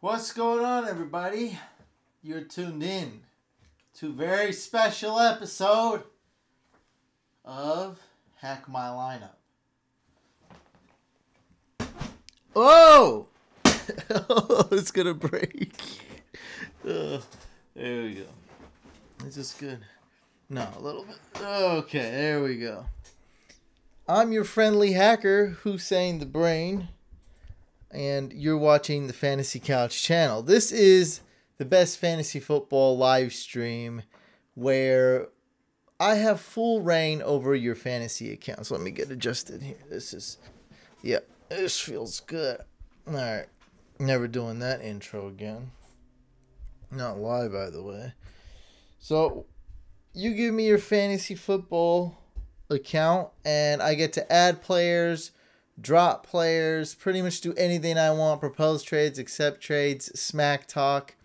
What's going on, everybody? You're tuned in to a very special episode of Hack My Lineup. Oh! Oh, it's gonna break. There we go. Is this good? No, a little bit. Okay, there we go. I'm your friendly hacker, Hussein the Brain, and you're watching the Fantasy Couch channel. This is the best fantasy football live stream where I have full reign over your fantasy accounts. Let me get adjusted here. This feels good. All right, never doing that intro again. Not live, by the way. So you give me your fantasy football account and I get to add players, drop players, pretty much do anything I want, propose trades, accept trades, smack talk.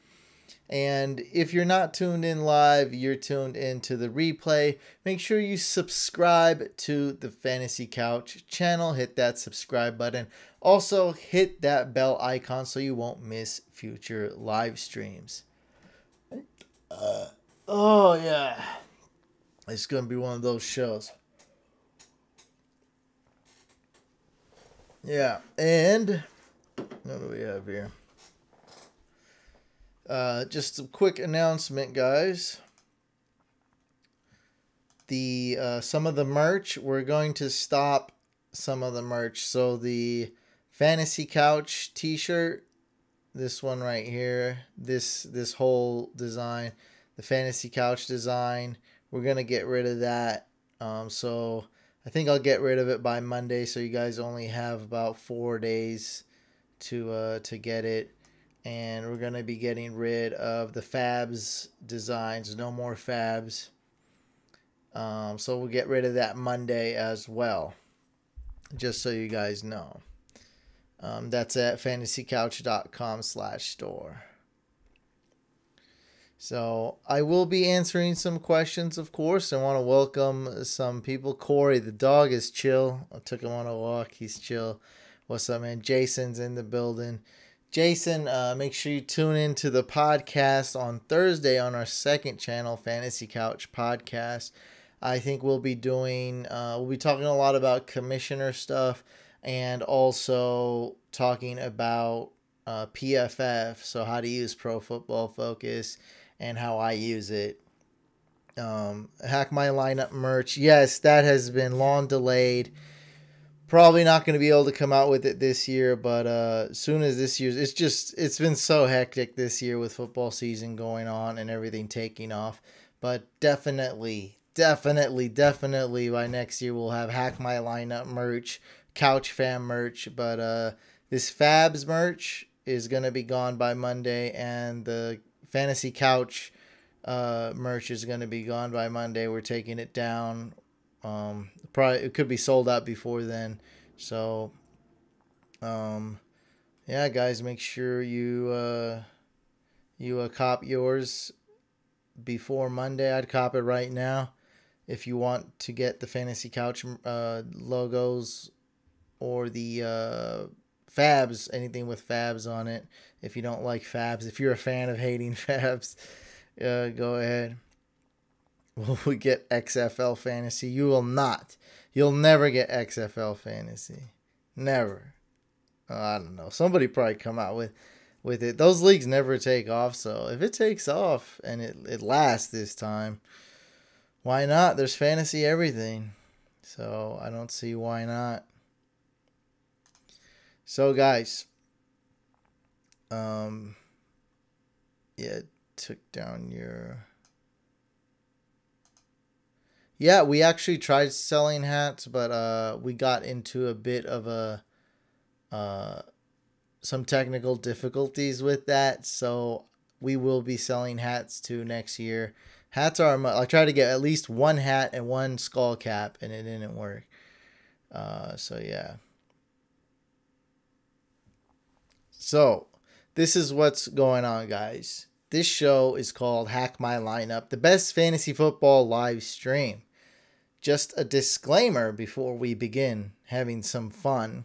And if you're not tuned in live, you're tuned into the replay. Make sure you subscribe to the Fantasy Couch channel. Hit that subscribe button. Also, hit that bell icon so you won't miss future live streams. Oh, yeah. It's going to be one of those shows. Yeah, and what do we have here? Just a quick announcement, guys. Some of the merch, we're going to stop some of the merch. So the Fantasy Couch t-shirt, this one right here, this whole design, the Fantasy Couch design, we're going to get rid of that. So I think I'll get rid of it by Monday, so you guys only have about 4 days to get it. And we're going to be getting rid of the Fabs designs. No more Fabs. So we'll get rid of that Monday as well, just so you guys know. That's at fantasycouch.com/store. So I will be answering some questions, of course. I want to welcome some people. Corey, the dog, is chill. I took him on a walk. He's chill. What's up, man? Jason's in the building. Jason, make sure you tune in to the podcast on Thursday on our second channel, Fantasy Couch Podcast. I think we'll be talking a lot about commissioner stuff and also talking about PFF, so how to use Pro Football Focus and how I use it. Hack My Lineup merch. Yes, that has been long delayed. Probably not going to be able to come out with it this year, but as soon as this year's, it's been so hectic this year with football season going on and everything taking off. But definitely by next year we'll have Hack My Lineup merch, Couch Fam merch. But this Fabs merch is going to be gone by Monday, and the Fantasy Couch merch is going to be gone by Monday. We're taking it down. Probably it could be sold out before then. So yeah, guys, make sure you cop yours before Monday. I'd cop it right now if you want to get the Fantasy Couch logos or the Fabs, anything with Fabs on it. If you don't like Fabs, if you're a fan of hating Fabs, go ahead. Will we get XFL Fantasy? You will not. You'll never get XFL Fantasy. Never. I don't know. Somebody probably come out with it. Those leagues never take off, so if it takes off and it lasts this time, why not? There's fantasy everything. So I don't see why not. So guys, took down your... Yeah, we actually tried selling hats, but we got into a bit of some technical difficulties with that. So we will be selling hats too next year. Hats are, I tried to get at least one hat and one skull cap, and it didn't work. So yeah. So this is what's going on, guys. This show is called Hack My Lineup, the best fantasy football live stream. Just a disclaimer before we begin having some fun.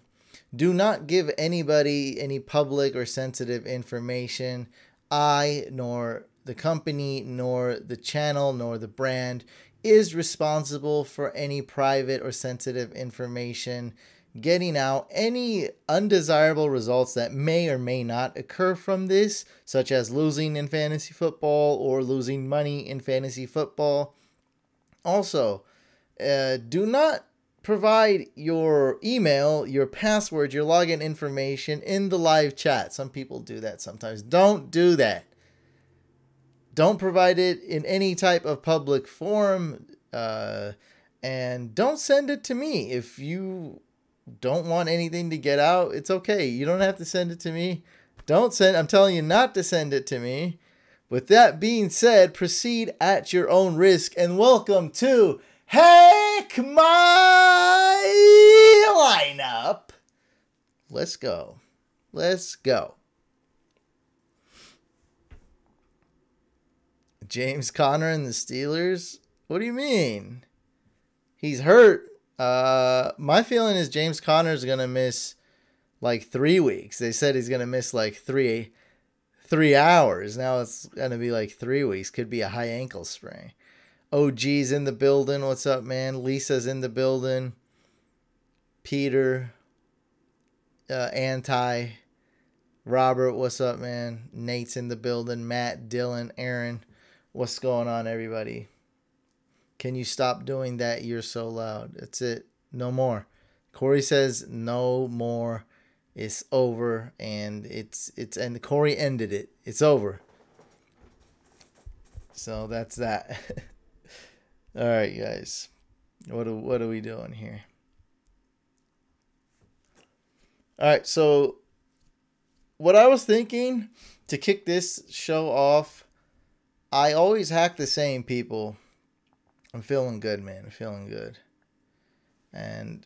Do not give anybody any public or sensitive information. I, nor the company, nor the channel, nor the brand is responsible for any private or sensitive information getting out. Any undesirable results that may or may not occur from this, such as losing in fantasy football or losing money in fantasy football. Also, do not provide your email, your password, your login information in the live chat. Some people do that sometimes. Don't do that. Don't provide it in any type of public forum, and don't send it to me. If you don't want anything to get out, it's okay. You don't have to send it to me. I'm telling you not to send it to me. With that being said, proceed at your own risk, and welcome to Hack My Lineup. Let's go. Let's go. James Conner and the Steelers? What do you mean? He's hurt. My feeling is James Conner is going to miss like 3 weeks. They said he's going to miss like three hours. Now it's going to be like 3 weeks. Could be a high ankle sprain. OG's in the building. What's up, man? Lisa's in the building. Peter. Anti. Robert, what's up, man? Nate's in the building. Matt, Dylan, Aaron. What's going on, everybody? Can you stop doing that? You're so loud. That's it. No more. Corey says no more. It's over, and and Corey ended it. It's over. So that's that. All right, guys. What are we doing here? All right, so what I was thinking to kick this show off, I always hack the same people. I'm feeling good, man. I'm feeling good. And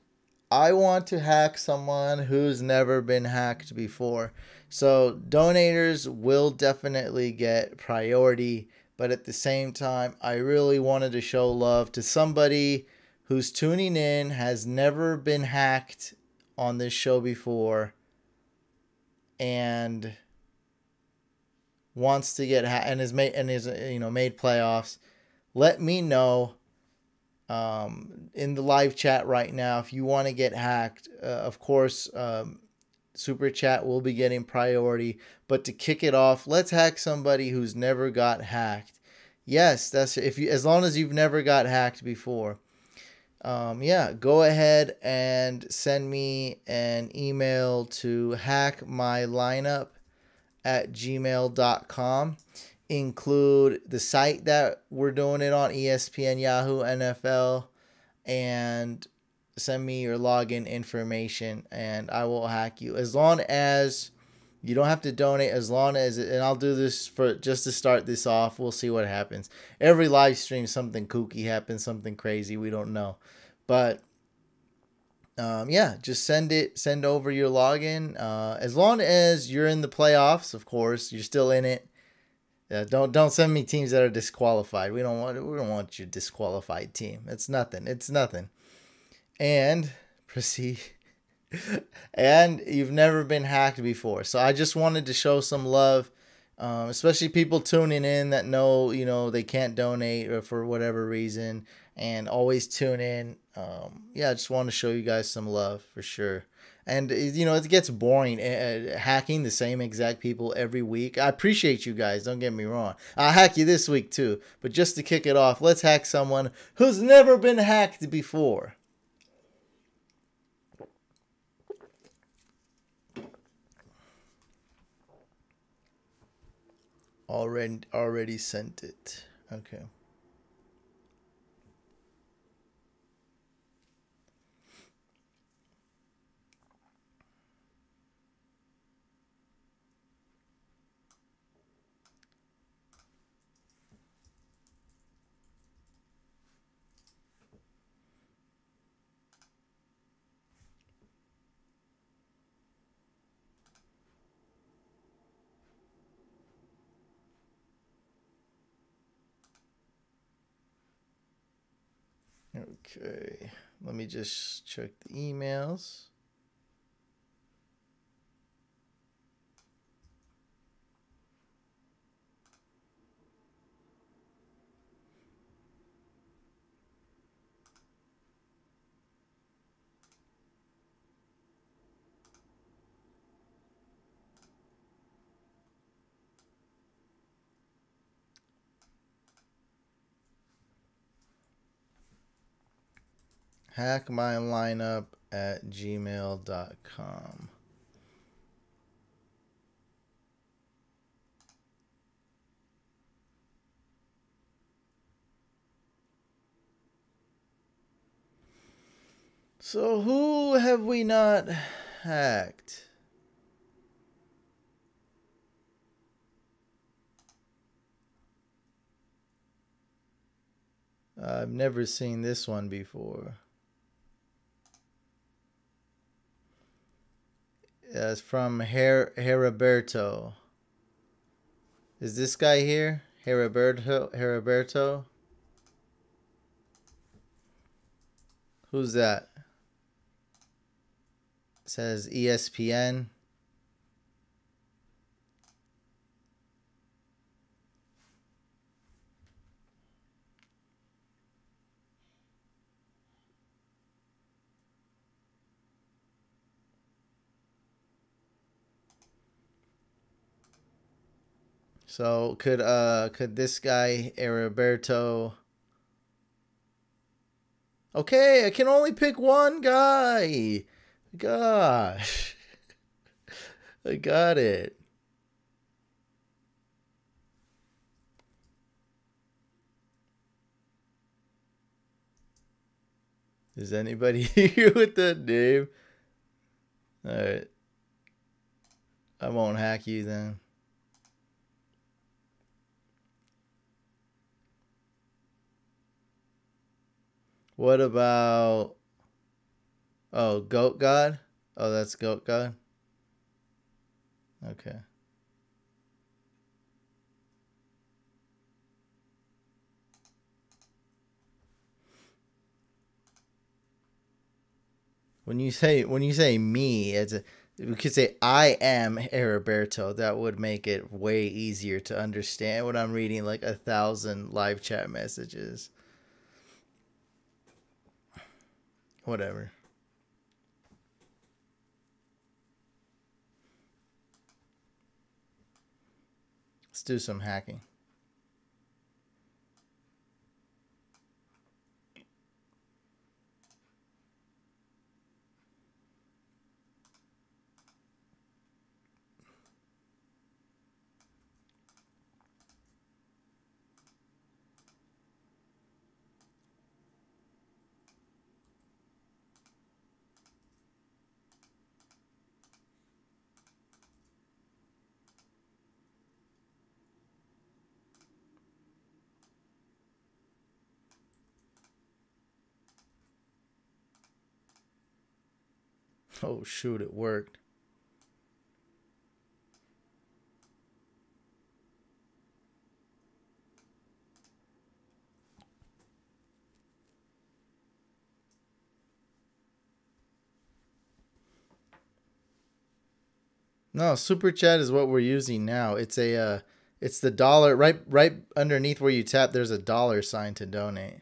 I want to hack someone who's never been hacked before. So donators will definitely get priority. But at the same time, I really wanted to show love to somebody who's tuning in, has never been hacked on this show before, and wants to get hacked and is made playoffs. Let me know in the live chat right now if you want to get hacked. Of course, Super Chat will be getting priority. But to kick it off, let's hack somebody who's never got hacked. Yes, that's as long as you've never got hacked before. Yeah, go ahead and send me an email to hackmylineup@gmail.com. Include the site that we're doing it on, ESPN, Yahoo, NFL, and send me your login information, and I will hack you. As long as you don't have to donate, and I'll do this for just to start this off. We'll see what happens. Every live stream, something kooky happens, something crazy. We don't know, but yeah, just send over your login. As long as you're in the playoffs, of course, you're still in it. Don't send me teams that are disqualified. We don't want your disqualified team. It's nothing. And proceed. And you've never been hacked before. So I just wanted to show some love, especially people tuning in that know, they can't donate or for whatever reason, and always tune in. Yeah, I just want to show you guys some love for sure. And, it gets boring hacking the same exact people every week. I appreciate you guys. Don't get me wrong. I'll hack you this week too. But just to kick it off, let's hack someone who's never been hacked before. Already sent it. Okay. Okay, let me just check the emails. hackmylineup@gmail.com. So who have we not hacked? I've never seen this one before. It's from Heriberto. Is this guy here? Heriberto? Who's that? It says ESPN. So could this guy Heriberto? Okay, I can only pick one guy. Gosh. I got it. Is anybody here with that name? Alright. I won't hack you then. What about... Oh, Goat God? Oh, that's Goat God? Okay. When you say me, we could say I am Heriberto. That would make it way easier to understand when I'm reading like 1,000 live chat messages. Whatever. Let's do some hacking. Oh shoot, it worked. No, super chat is what we're using now. It's it's the dollar right underneath where you tap. There's a dollar sign to donate.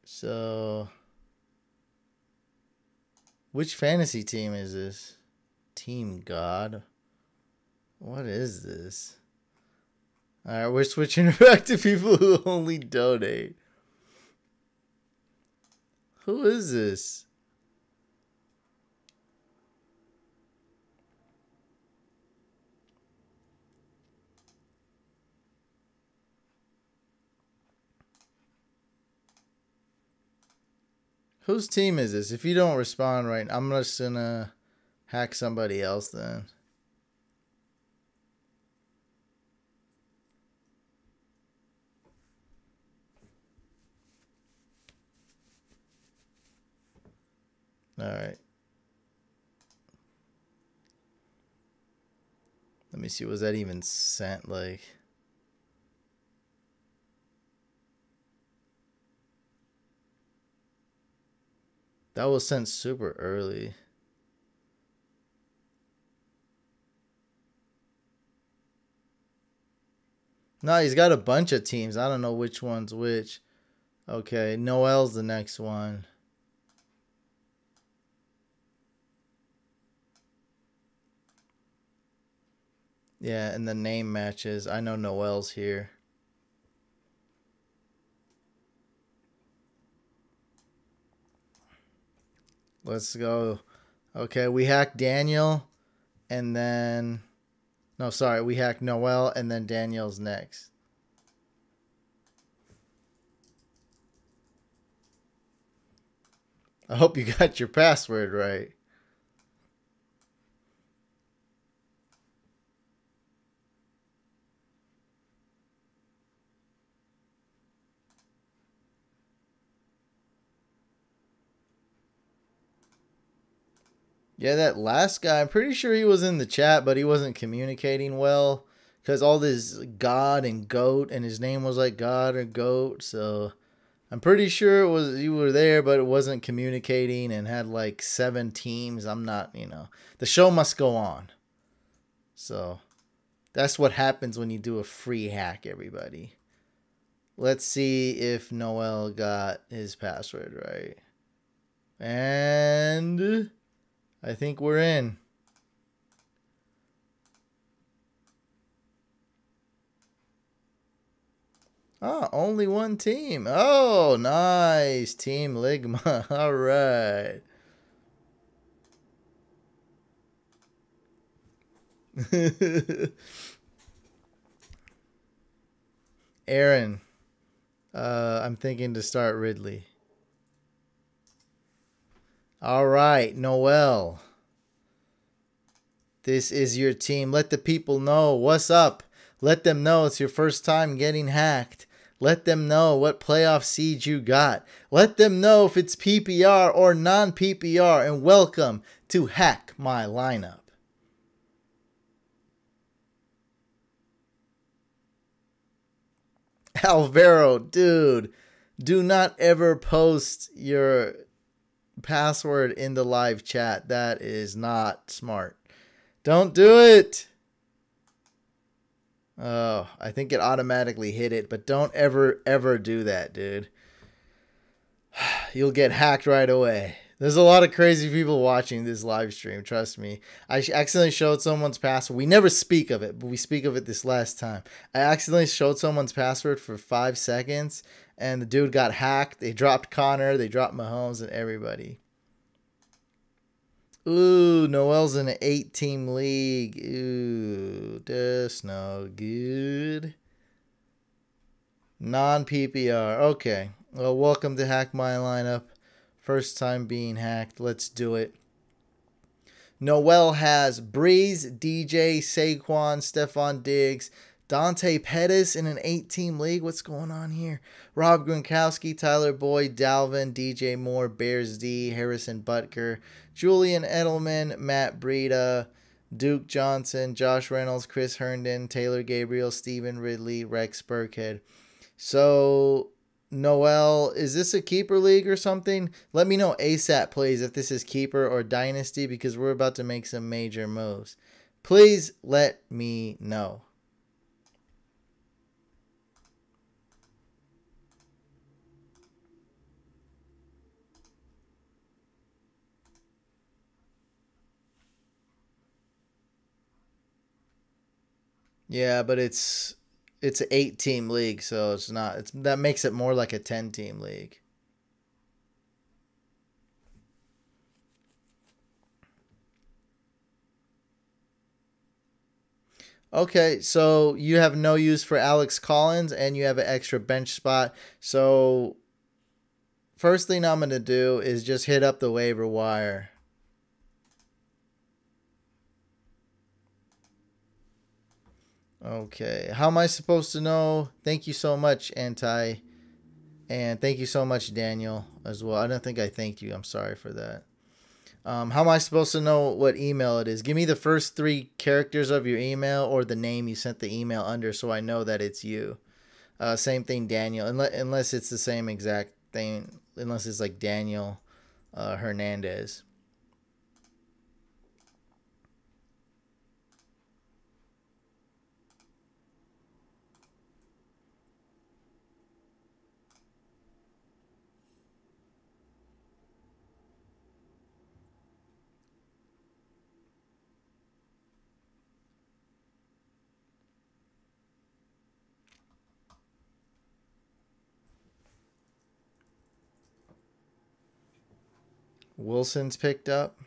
So, which fantasy team is this? Team God. What is this? All right, we're switching back to people who only donate. Who is this? Whose team is this? If you don't respond right, I'm just gonna hack somebody else then. All right. Let me see. Was that even sent? Like, that was sent super early. No, he's got a bunch of teams. I don't know which one's which. Okay, Noel's the next one. Yeah, and the name matches. I know Noel's here. Let's go. Okay, we hacked Daniel, and then... No, sorry, we hacked Noel, and then Daniel's next. I hope you got your password right. Yeah, that last guy, I'm pretty sure he was in the chat, but he wasn't communicating well. Because all this God and goat, and his name was like God or goat, so... I'm pretty sure it was you were there, but it wasn't communicating and had like 7 teams. I'm not, the show must go on. So that's what happens when you do a free hack, everybody. Let's see if Noel got his password right. And I think we're in. Oh, only one team. Oh, nice. Team Ligma. All right. Aaron, I'm thinking to start Ridley. All right, Noel. This is your team. Let the people know what's up. Let them know it's your first time getting hacked. Let them know what playoff seed you got. Let them know if it's PPR or non-PPR. And welcome to Hack My Lineup. Alvaro, dude, do not ever post your password in the live chat. That is not smart. Don't do it. Oh, I think it automatically hit it, but don't ever do that, dude. You'll get hacked right away. There's a lot of crazy people watching this live stream, trust me. I accidentally showed someone's password. We never speak of it, but we speak of it this last time. I accidentally showed someone's password for 5 seconds, and the dude got hacked. They dropped Connor, they dropped Mahomes, and everybody. Ooh, Noel's in an 8-team league. Ooh, that's no good. Non-PPR. Okay. Well, welcome to Hack My Lineup. First time being hacked. Let's do it. Noel has Breeze, DJ, Saquon, Stephon Diggs, Dante Pettis in an 8-team league. What's going on here? Rob Gronkowski, Tyler Boyd, Dalvin, DJ Moore, Bears D, Harrison Butker, Julian Edelman, Matt Breida, Duke Johnson, Josh Reynolds, Chris Herndon, Taylor Gabriel, Stephen Ridley, Rex Burkhead. So, Noel, is this a keeper league or something? Let me know ASAP, please, if this is keeper or dynasty, because we're about to make some major moves. Please let me know. Yeah, but it's an 8-team league, so it's not. That makes it more like a 10-team league. Okay, so you have no use for Alex Collins, and you have an extra bench spot. So first thing I'm gonna do is just hit up the waiver wire. Okay, how am I supposed to know? Thank you so much, Anti. And thank you so much, Daniel, as well. I don't think I thanked you. I'm sorry for that. How am I supposed to know what email it is? Give me the first 3 characters of your email or the name you sent the email under so I know that it's you. Same thing, Daniel. Unless it's the same exact thing. Unless it's like Daniel Hernandez. Wilson's picked up.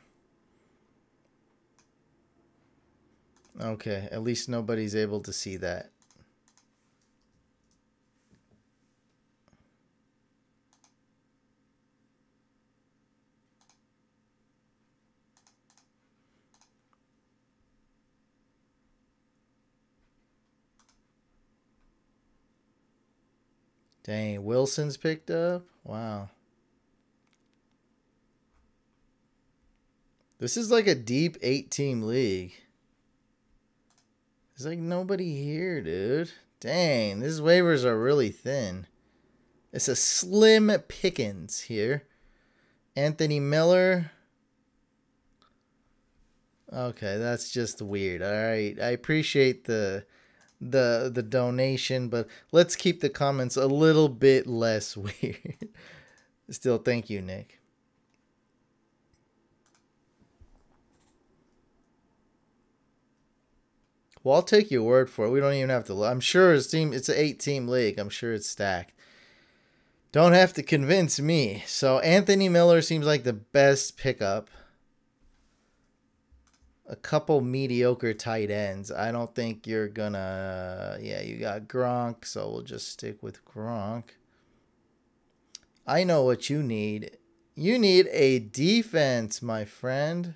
Okay, at least nobody's able to see that. Dang, Wilson's picked up? Wow. This is like a deep 8-team league. There's like nobody here, dude. Dang, these waivers are really thin. It's a slim pickings here. Anthony Miller. Okay, that's just weird. All right, I appreciate the donation, but let's keep the comments a little bit less weird. Still, thank you, Nick. Well, I'll take your word for it. We don't even have to look. I'm sure it's an 8-team league. I'm sure it's stacked. Don't have to convince me. So Anthony Miller seems like the best pickup. A couple mediocre tight ends. I don't think you're gonna... Yeah, you got Gronk, so we'll just stick with Gronk. I know what you need. You need a defense, my friend.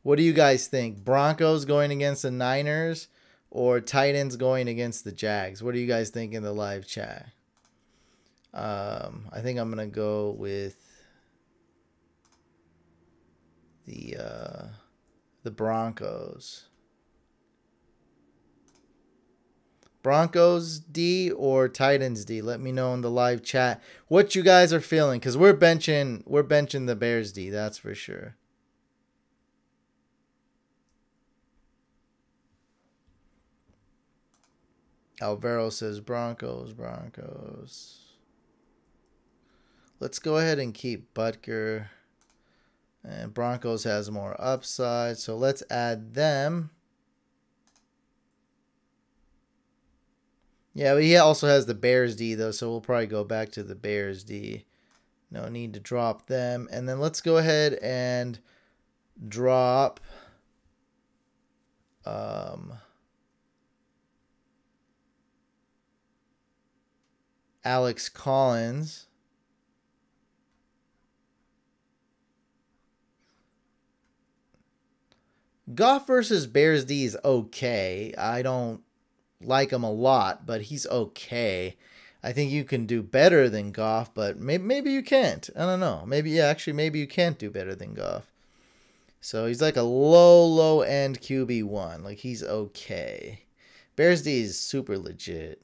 What do you guys think? Broncos going against the Niners or Titans going against the Jags? What do you guys think in the live chat? I think I'm going to go with the Broncos. Broncos D or Titans D? Let me know in the live chat what you guys are feeling, because we're benching the Bears D, that's for sure. Alvaro says Broncos. Let's go ahead and keep Butker. And Broncos has more upside, so let's add them. Yeah, but he also has the Bears D, though, so we'll probably go back to the Bears D. No need to drop them. And then let's go ahead and drop... Alex Collins. Goff versus Bears D is okay. I don't like him a lot, but he's okay. I think you can do better than Goff, but maybe you can't. I don't know. Maybe you can't do better than Goff. So he's like a low end QB1. Like, he's okay. Bears D is super legit.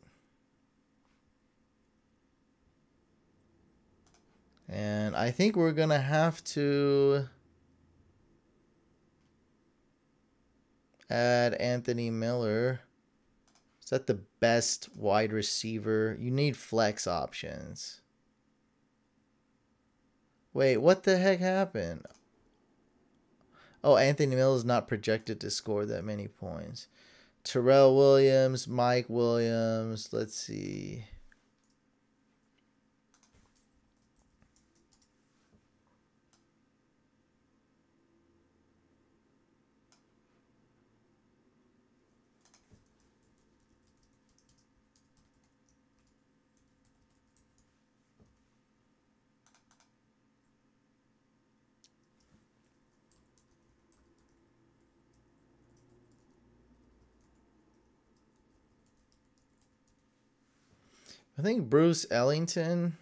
And I think we're going to have to add Anthony Miller. Is that the best wide receiver? You need flex options. Wait, what the heck happened? Oh, Anthony Miller is not projected to score that many points. Terrell Williams, Mike Williams. Let's see. I think Bruce Ellington.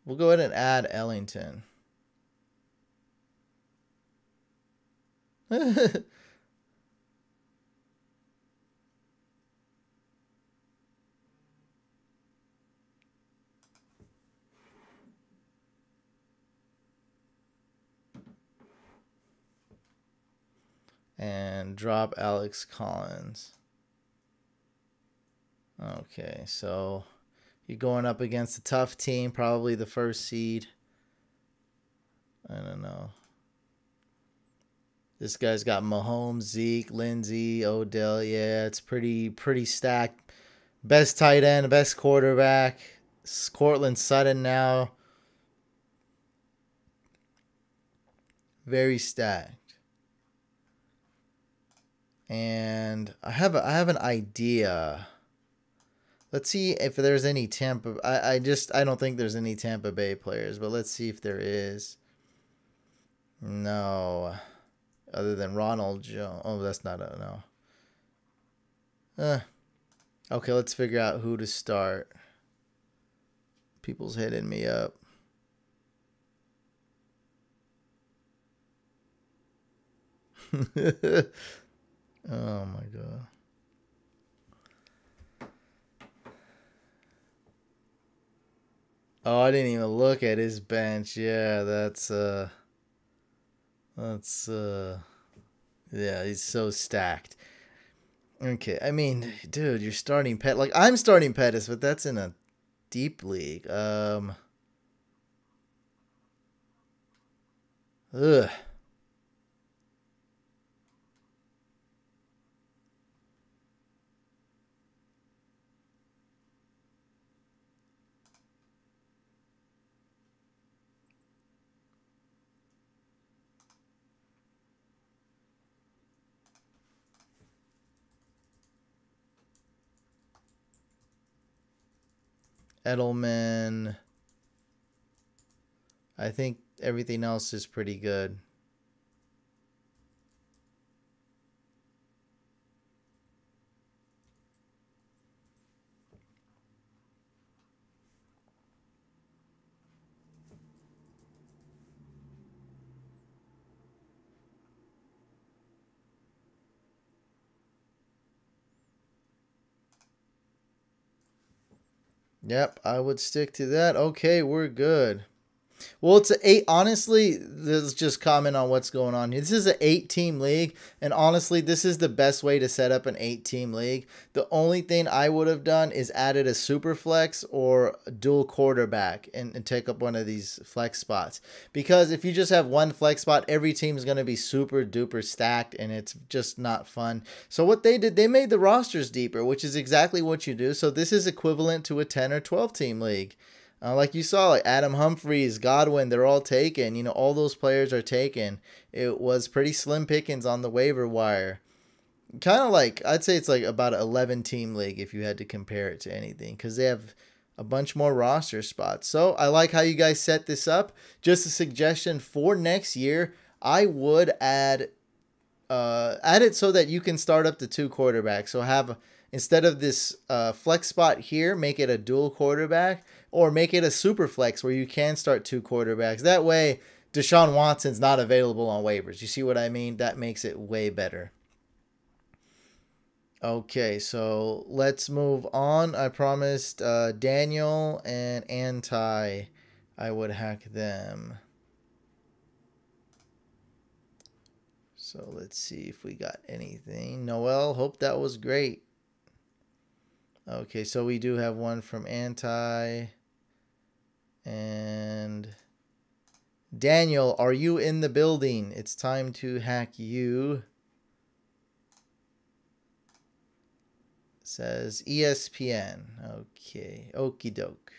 We'll go ahead and add Ellington. and drop Alex Collins. Okay, so you're going up against a tough team, probably the first seed. I don't know. This guy's got Mahomes, Zeke, Lindsey, Odell. Yeah, it's pretty stacked. Best tight end, best quarterback. Courtland Sutton now. Very stacked. And I have an idea. Let's see if there's any Tampa. I don't think there's any Tampa Bay players, but let's see if there is. No, other than Ronald Jones. Oh, that's not a no. Okay, let's figure out who to start. People's hitting me up. Oh my god. Oh, I didn't even look at his bench. Yeah, yeah, he's so stacked. Okay, I mean, dude, you're starting Pet. Like, I'm starting Pettis, but that's in a deep league. Ugh. Edelman. I think everything else is pretty good. Yep, I would stick to that. Okay, we're good. Well, it's an 8. Honestly, let's just comment on what's going on here. This is an 8-team league, and honestly, this is the best way to set up an 8-team league. The only thing I would have done is added a super flex or a dual quarterback and take up one of these flex spots. Because if you just have one flex spot, every team is going to be super duper stacked, and it's just not fun. So what they did, they made the rosters deeper, which is exactly what you do. So this is equivalent to a 10 or 12 team league. Like you saw, like Adam Humphries, Godwin, they're all taken. You know, all those players are taken. It was pretty slim pickings on the waiver wire. Kind of like, I'd say it's like about an 11-team league if you had to compare it to anything, because they have a bunch more roster spots. So I like how you guys set this up. Just a suggestion for next year, I would add it so that you can start up to 2 quarterbacks. So have, instead of this flex spot here, make it a dual quarterback, or make it a super flex where you can start 2 quarterbacks. That way, Deshaun Watson's not available on waivers. You see what I mean? That makes it way better. Okay, so let's move on. I promised Daniel and Anti I would hack them. So let's see if we got anything. Noel, hope that was great. Okay, so we do have one from Anti. And Daniel, are you in the building? It's time to hack you. Says ESPN. Okay, okie doke.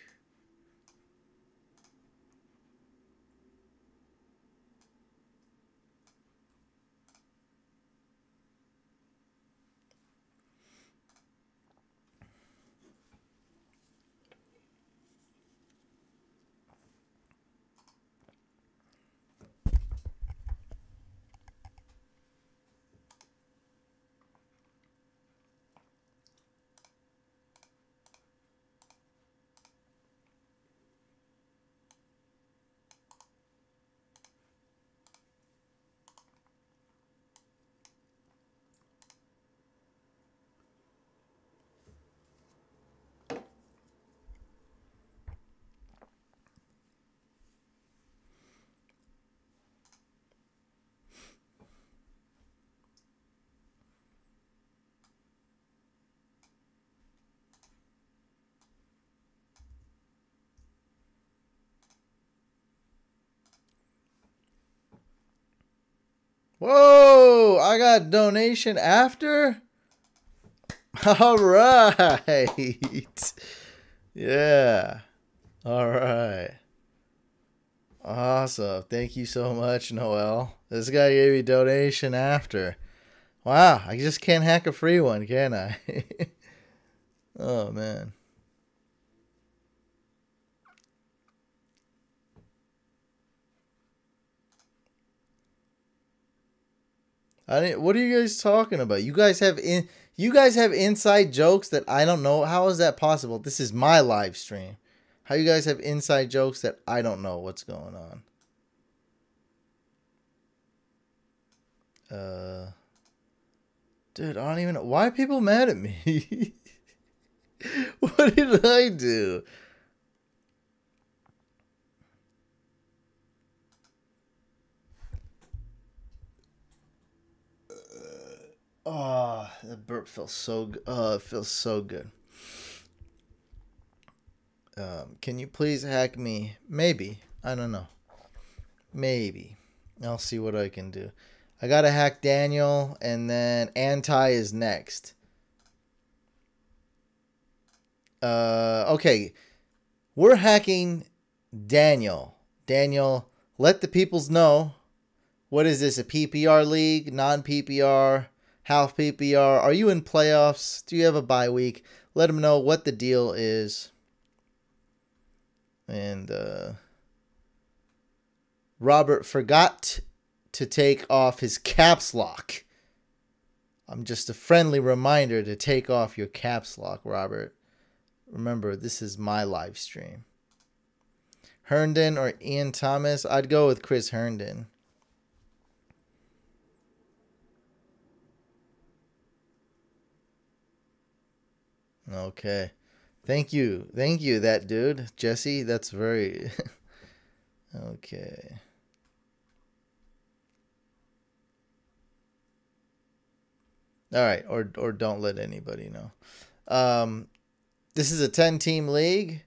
Whoa! I got donation after? All right. Yeah. All right. Awesome. Thank you so much, Noel. This guy gave me donation after. Wow. I just can't hack a free one, can I? Oh, man. What are you guys talking about? You guys have inside jokes that I don't know. How is that possible? This is my live stream. How you guys have inside jokes that I don't know what's going on? Dude, I don't even know. Why are people mad at me? What did I do? Oh, the burp feels so good. It feels so good. Can you please hack me? Maybe. I don't know. Maybe. I'll see what I can do. I gotta hack Daniel, and then Anti is next. Okay. We're hacking Daniel. Daniel, let the peoples know. What is this, a PPR league? Non-PPR? Half PPR? Are you in playoffs? Do you have a bye week? Let them know what the deal is. And Robert forgot to take off his caps lock. I'm just a friendly reminder to take off your caps lock, Robert. Remember, this is my live stream. Herndon or Ian Thomas? I'd go with Chris Herndon. Okay. Thank you. Thank you, that dude. Jesse, that's very... Okay. All right. Or don't let anybody know. This is a 10-team league.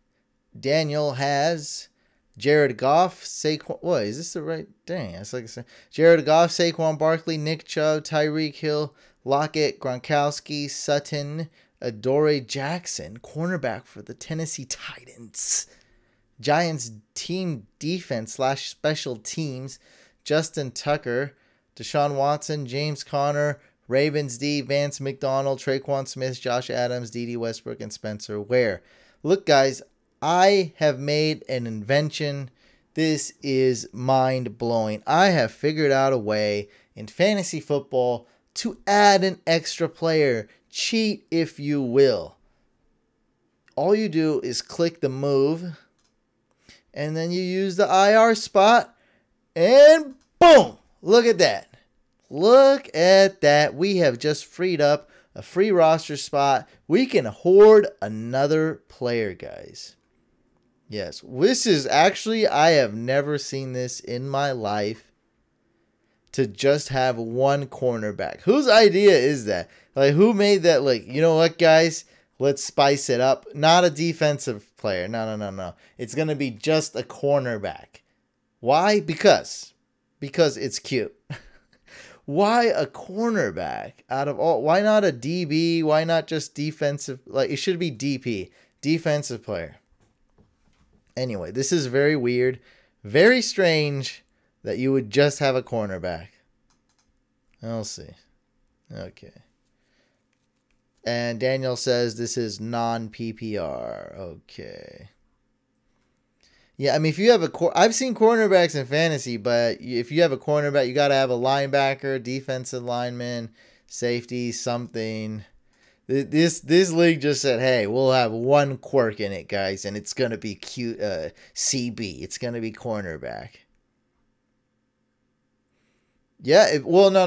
Daniel has Jared Goff, Saquon... What, is this the right... Dang, that's like... Jared Goff, Saquon Barkley, Nick Chubb, Tyreek Hill, Lockett, Gronkowski, Sutton... Adoree Jackson, cornerback for the Tennessee Titans. Giants team defense / special teams. Justin Tucker, Deshaun Watson, James Conner, Ravens D, Vance McDonald, Traquan Smith, Josh Adams, Dede Westbrook, and Spencer Ware. Look, guys, I have made an invention. This is mind-blowing. I have figured out a way in fantasy football to add an extra player. Cheat, if you will. All you do is click the move, and then you use the IR spot, and boom! Look at that. Look at that. We have just freed up a free roster spot. We can hoard another player, guys. Yes, this is actually, I have never seen this in my life, to just have one cornerback. Whose idea is that? Like, who made that? Like, you know what, guys? Let's spice it up. Not a defensive player. No. It's going to be just a cornerback. Why? Because it's cute. Why a cornerback out of all? Why not a DB? Why not just defensive? Like, it should be DP. Defensive player. Anyway, this is very weird. Very strange that you would just have a cornerback. I'll see. Okay. And Daniel says this is non-PPR. Okay. Yeah, I mean, if you have I've seen cornerbacks in fantasy, but if you have a cornerback, you got to have a linebacker, defensive lineman, safety, something. This league just said, hey, we'll have one quirk in it, guys, and it's going to be cute. CB. It's going to be cornerback. Yeah, well, no.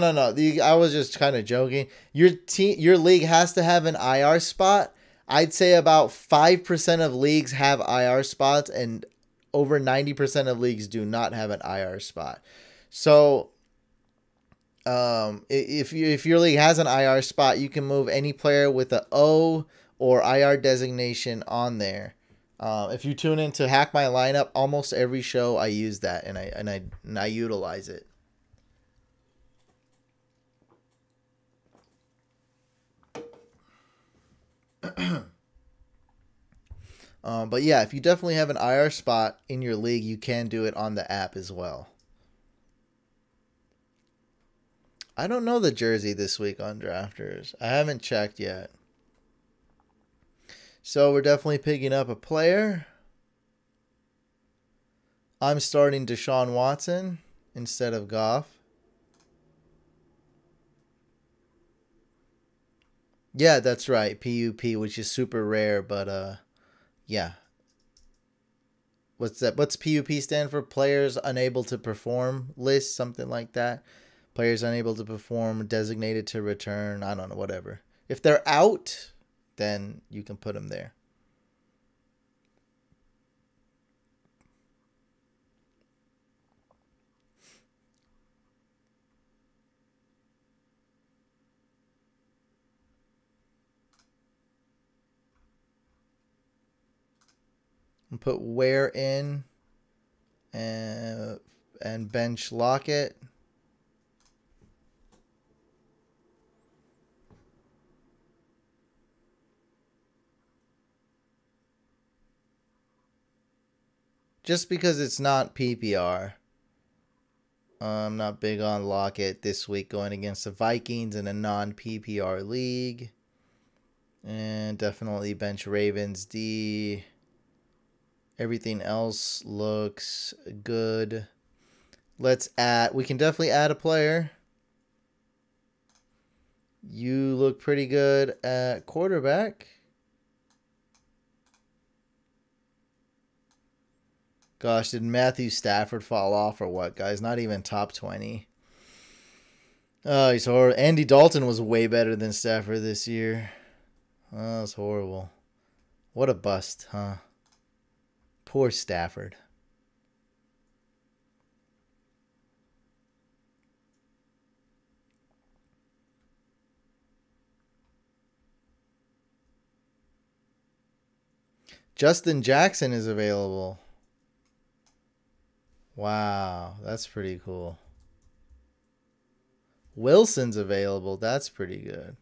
I was just kind of joking. Your league has to have an IR spot. I'd say about 5% of leagues have IR spots, and over 90% of leagues do not have an IR spot. So, if your league has an IR spot, you can move any player with a O or IR designation on there. If you tune in to Hack My Lineup, almost every show I use that, and I utilize it. But yeah, if you definitely have an IR spot in your league, you can do it on the app as well. I don't know the jersey this week on Drafters. I haven't checked yet. So we're definitely picking up a player. I'm starting Deshaun Watson instead of Goff. Yeah, that's right. PUP, which is super rare, but yeah. What's that? What's PUP stand for? Players unable to perform list, something like that. Players unable to perform, designated to return. I don't know, whatever. If they're out, then you can put them there. And put Ware in and bench Lockett. Just because it's not PPR. I'm not big on Lockett this week going against the Vikings in a non-PPR league. And definitely bench Ravens D. Everything else looks good. We can definitely add a player. You look pretty good at quarterback. Gosh, did Matthew Stafford fall off or what, guys? Not even top 20. Oh, he's horrible. Andy Dalton was way better than Stafford this year. Oh, that's horrible. What a bust, huh? Poor Stafford. Justin Jackson is available. Wow, that's pretty cool. Wilson's available. That's pretty good.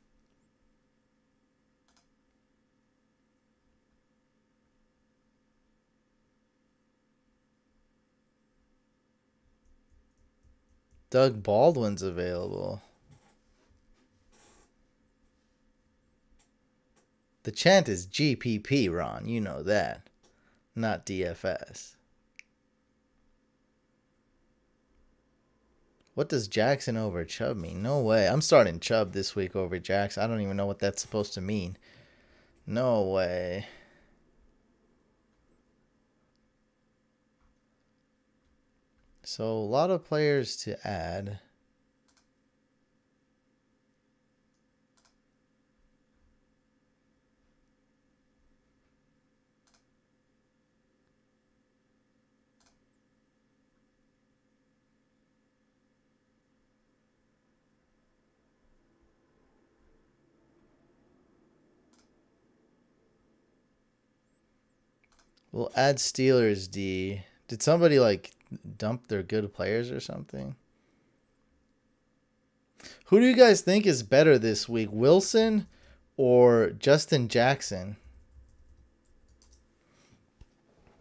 Doug Baldwin's available. The chant is GPP, Ron. You know that. Not DFS. What does Jackson over Chubb mean? No way. I'm starting Chubb this week over Jackson. I don't even know what that's supposed to mean. No way. So a lot of players to add. We'll add Steelers D. Did somebody like dump their good players or something? Who do you guys think is better this week, Wilson or Justin Jackson?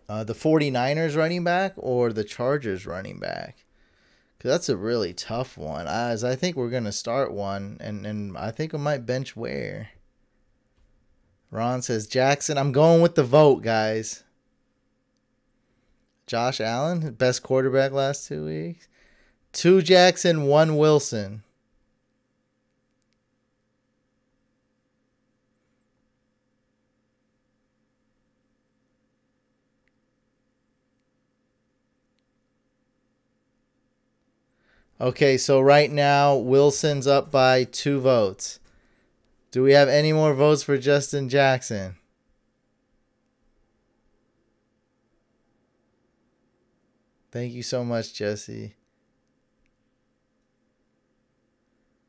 The 49ers running back or the Chargers running back? Because that's a really tough one. As I think we're going to start one, and I think I might bench Ware. Ron says Jackson. I'm going with the vote, guys. Josh Allen, best quarterback last 2 weeks. 2 Jackson, 1 Wilson. Okay, so right now, Wilson's up by 2 votes. Do we have any more votes for Justin Jackson? Thank you so much, Jesse.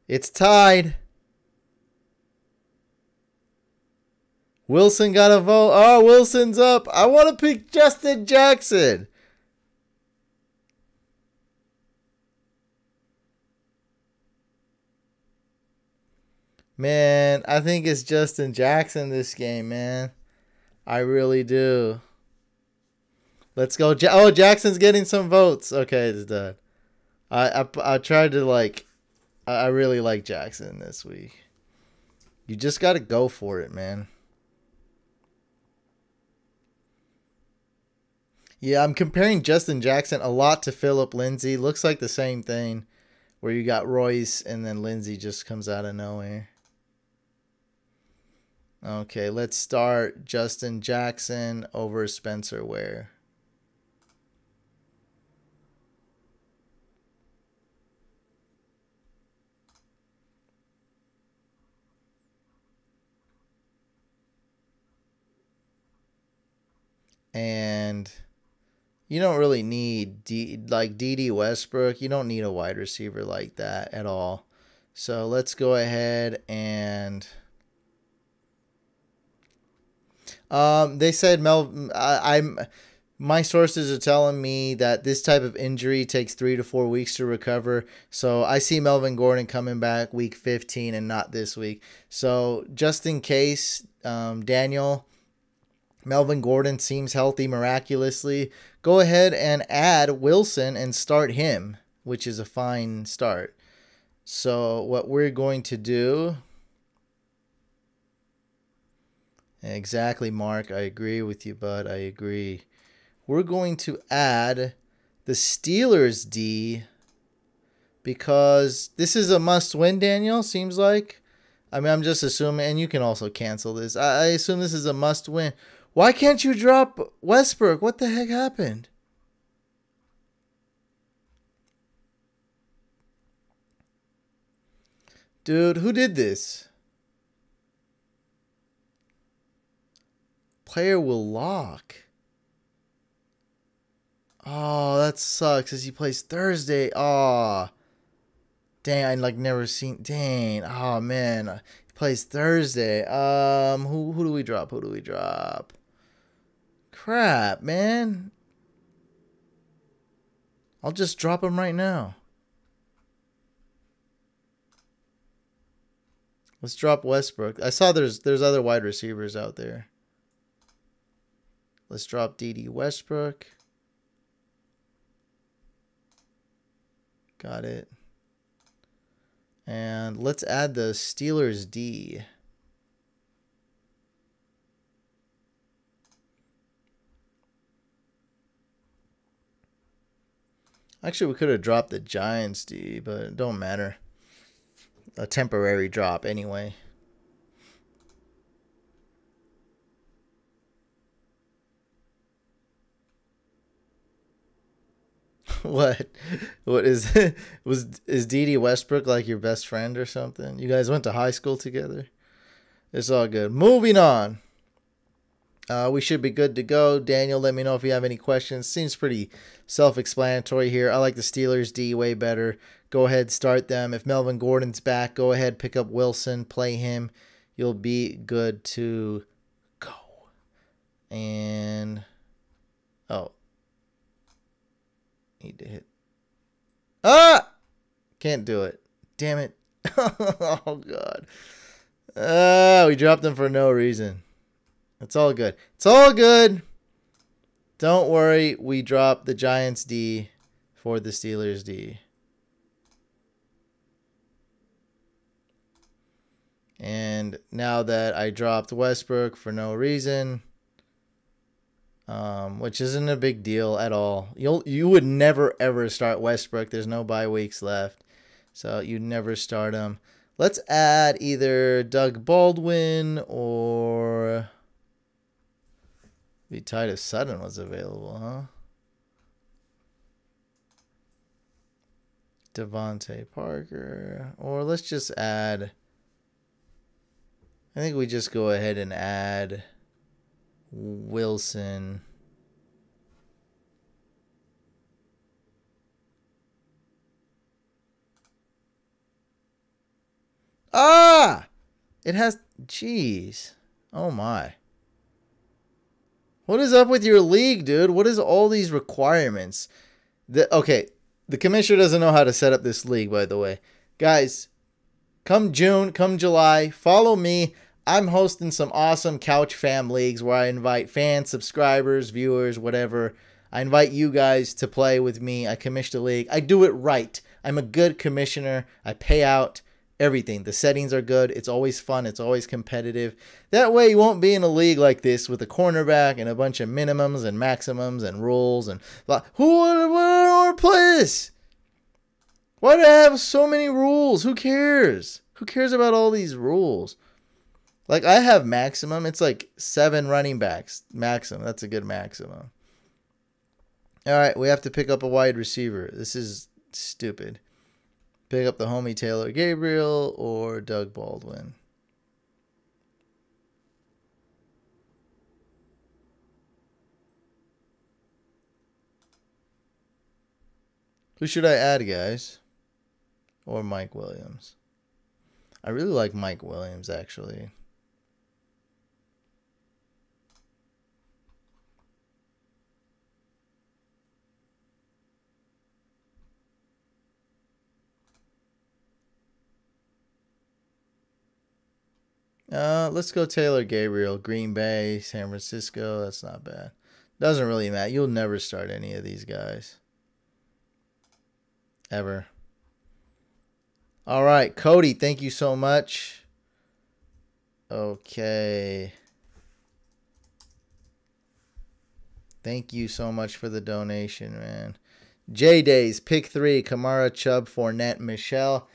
It's tied. Wilson got a vote. Oh, Wilson's up. I want to pick Justin Jackson. Man, I think it's Justin Jackson this game, man. I really do. Let's go. Oh, Jackson's getting some votes. Okay, it's done. I tried to like. I really like Jackson this week. You just got to go for it, man. Yeah, I'm comparing Justin Jackson a lot to Phillip Lindsay. Looks like the same thing, where you got Royce and then Lindsay just comes out of nowhere. Okay, let's start Justin Jackson over Spencer Ware. And you don't really need Dede Westbrook. You don't need a wide receiver like that at all. So let's go ahead and they said my sources are telling me that this type of injury takes 3 to 4 weeks to recover. So I see Melvin Gordon coming back week 15 and not this week. So just in case, Daniel, Melvin Gordon seems healthy miraculously, go ahead and add Wilson and start him, which is a fine start. So what we're going to do... Exactly, Mark. I agree with you, bud. I agree. We're going to add the Steelers D because this is a must-win, Daniel, seems like. I mean, I'm just assuming, and you can also cancel this. I assume this is a must-win. Why can't you drop Westbrook? What the heck happened? Dude, who did this? Player will lock. Oh, that sucks as he plays Thursday. Oh, dang, I like never seen. Dang, oh man, he plays Thursday. Who do we drop? Who do we drop? Crap, man. I'll just drop him right now. Let's drop Westbrook. I saw there's other wide receivers out there. Let's drop Dede Westbrook. Got it. And let's add the Steelers D. Actually, we could have dropped the Giants D, but it don't matter. A temporary drop anyway. What? What is is Dede Westbrook like your best friend or something? You guys went to high school together? It's all good. Moving on. We should be good to go. Daniel, let me know if you have any questions. Seems pretty self-explanatory here. I like the Steelers D way better. Go ahead, start them. If Melvin Gordon's back, go ahead, pick up Wilson, play him. You'll be good to go. And oh, need to hit. Ah, can't do it. Damn it. Oh God. We dropped them for no reason. It's all good. It's all good. Don't worry. We dropped the Giants D for the Steelers D. And now that I dropped Westbrook for no reason, which isn't a big deal at all. You would never ever start Westbrook. There's no bye weeks left, so you'd never start him. Let's add either Doug Baldwin or be tight if Sutton was available, huh? Devontae Parker, or let's just add. I think we just go ahead and add Wilson. Ah! It has... Jeez. Oh, my. What is up with your league, dude? What is all these requirements? Okay, the commissioner doesn't know how to set up this league, by the way. Guys, come June, come July, follow me. I'm hosting some awesome Couch Fam leagues where I invite fans, subscribers, viewers, whatever. I invite you guys to play with me. I commission a league. I do it right. I'm a good commissioner. I pay out everything. The settings are good. It's always fun. It's always competitive. That way you won't be in a league like this with a cornerback and a bunch of minimums and maximums and rules. And who would want to play this? Why do I have so many rules? Who cares? Who cares about all these rules? Like, I have maximum. It's like 7 running backs. Maximum. That's a good maximum. All right, we have to pick up a wide receiver. This is stupid. Pick up the homie Taylor Gabriel or Doug Baldwin. Who should I add, guys? Or Mike Williams? I really like Mike Williams, actually. Let's go Taylor Gabriel. Green Bay, San Francisco. That's not bad. Doesn't really matter. You'll never start any of these guys. Ever. All right, Cody, thank you so much. Okay. Thank you so much for the donation, man. J Days, pick 3, Kamara, Chubb, Fournette, Michelle.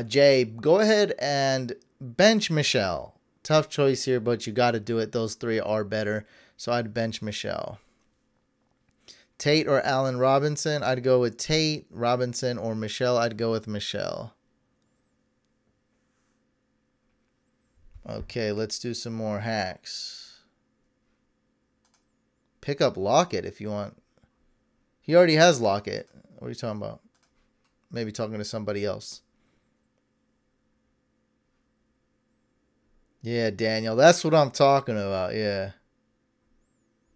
Jay, go ahead and bench Michelle. Tough choice here, but you got to do it. Those 3 are better. So I'd bench Michelle. Tate or Allen Robinson? I'd go with Tate. Robinson or Michelle? I'd go with Michelle. Okay, let's do some more hacks. Pick up Lockett if you want. He already has Lockett. What are you talking about? Maybe talking to somebody else. Yeah, Daniel. That's what I'm talking about. Yeah.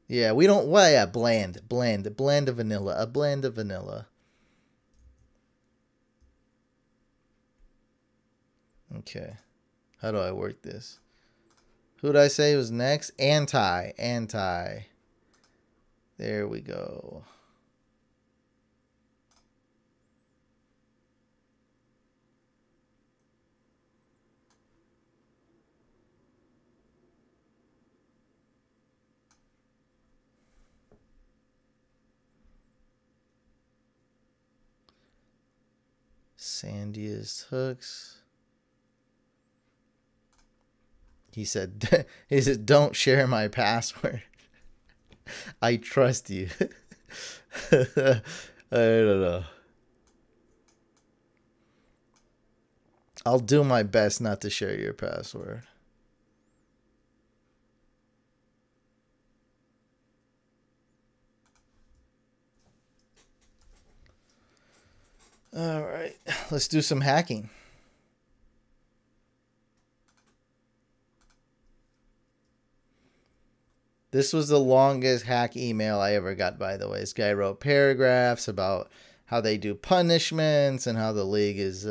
Yeah, we don't... Well, yeah, bland. A blend of vanilla. A blend of vanilla. Okay. How do I work this? Who did I say was next? Anti. There we go. Sandy is hooks. He said, don't share my password. I trust you. I don't know. I'll do my best not to share your password. All right, let's do some hacking. This was the longest hack email I ever got, by the way. This guy wrote paragraphs about how they do punishments and how the league is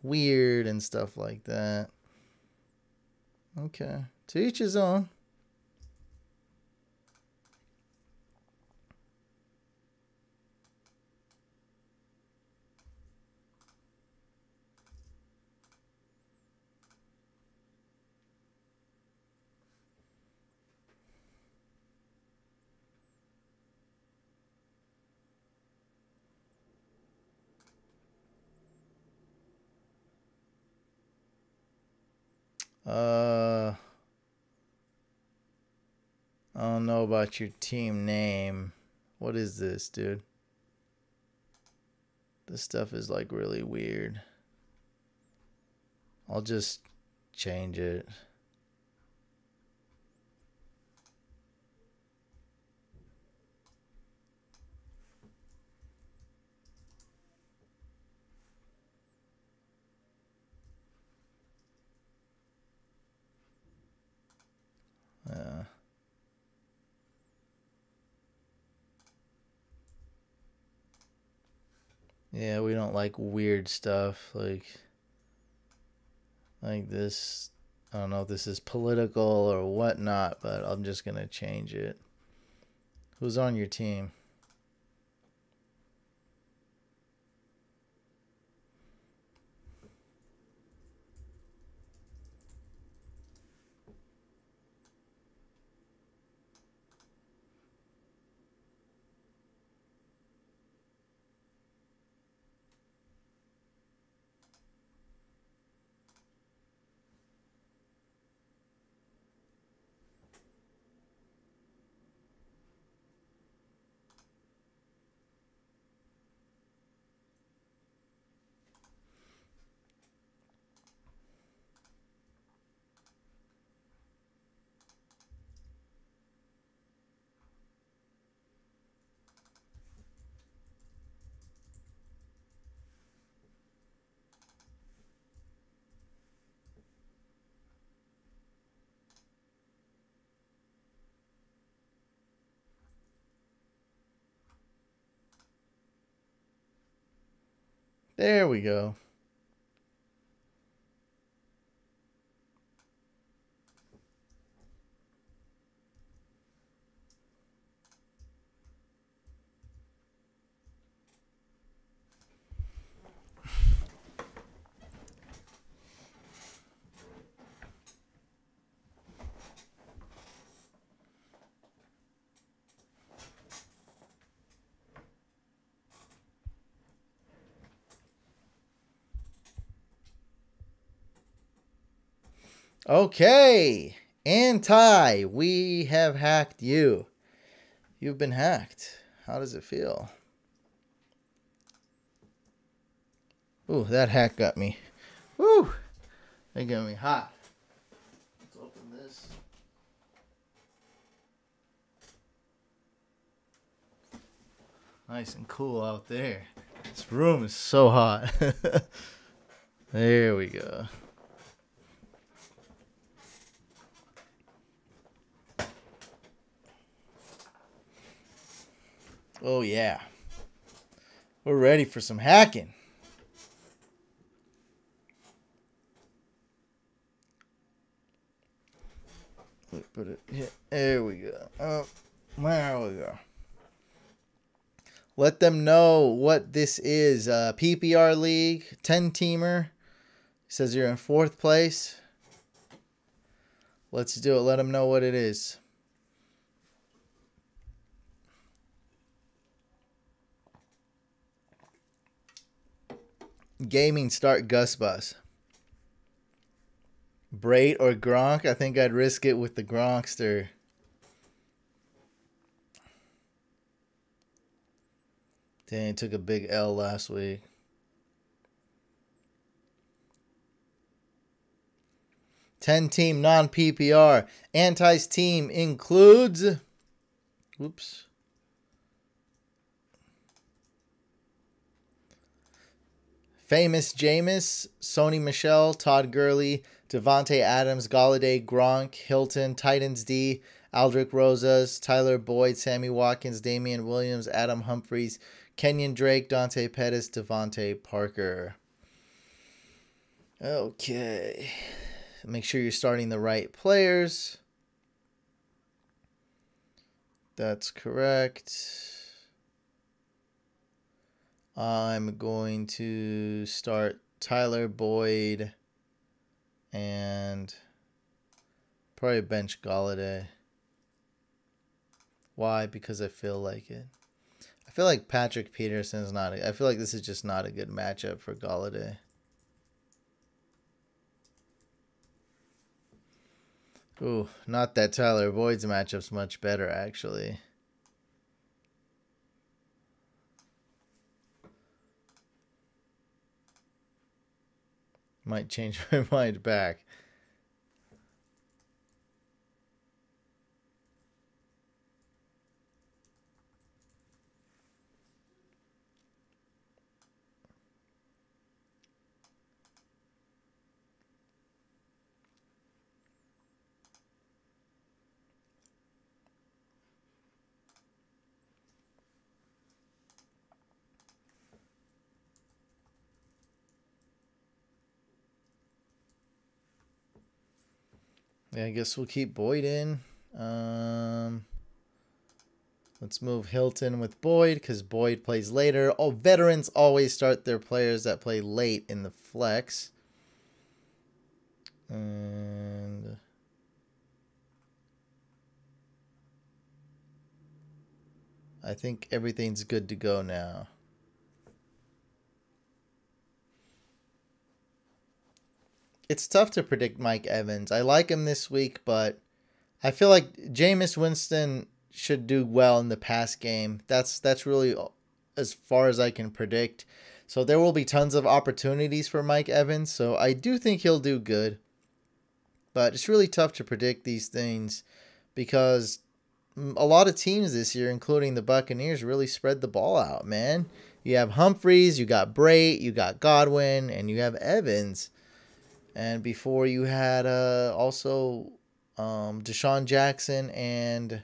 weird and stuff like that. Okay, to each his own. I don't know about your team name. What is this, dude? This stuff is like really weird. I'll just change it. Yeah, we don't like weird stuff. Like, like this. I don't know if this is political or whatnot, but I'm just going to change it. Who's on your team? There we go. Okay, Anti, we have hacked you. You've been hacked. How does it feel? Ooh, that hack got me. Woo! They got me hot. Let's open this. Nice and cool out there. This room is so hot. There we go. Oh, yeah. We're ready for some hacking. Put it here. There we go. Oh, there we go. Let them know what this is. PPR League, 10-teamer. Says you're in 4th place. Let's do it. Let them know what it is. Gaming start Gus Bus. Brait or Gronk? I think I'd risk it with the Gronkster. Dang, took a big L last week. Ten-team non-PPR. Anti's team includes... Whoops. Famous Jameis, Sony Michel, Todd Gurley, Devontae Adams, Golladay, Gronk, Hilton, Titans D, Aldrick Rosas, Tyler Boyd, Sammy Watkins, Damian Williams, Adam Humphries, Kenyon Drake, Dante Pettis, Devontae Parker. Okay. Make sure you're starting the right players. That's correct. I'm going to start Tyler Boyd and probably bench Golladay. Why? Because I feel like it. I feel like Patrick Peterson's not... I feel like this is just not a good matchup for Golladay. Ooh, not that Tyler Boyd's matchup's much better, actually. Might change my mind back. Yeah, I guess we'll keep Boyd in. Let's move Hilton with Boyd because Boyd plays later. Oh, veterans always start their players that play late in the flex. And I think everything's good to go now. It's tough to predict Mike Evans. I like him this week, but I feel like Jameis Winston should do well in the pass game. That's really as far as I can predict. So there will be tons of opportunities for Mike Evans. So I do think he'll do good. But it's really tough to predict these things because a lot of teams this year, including the Buccaneers, really spread the ball out, man. You have Humphreys, you got Brait, you got Godwin, and you have Evans. And before you had also Deshaun Jackson and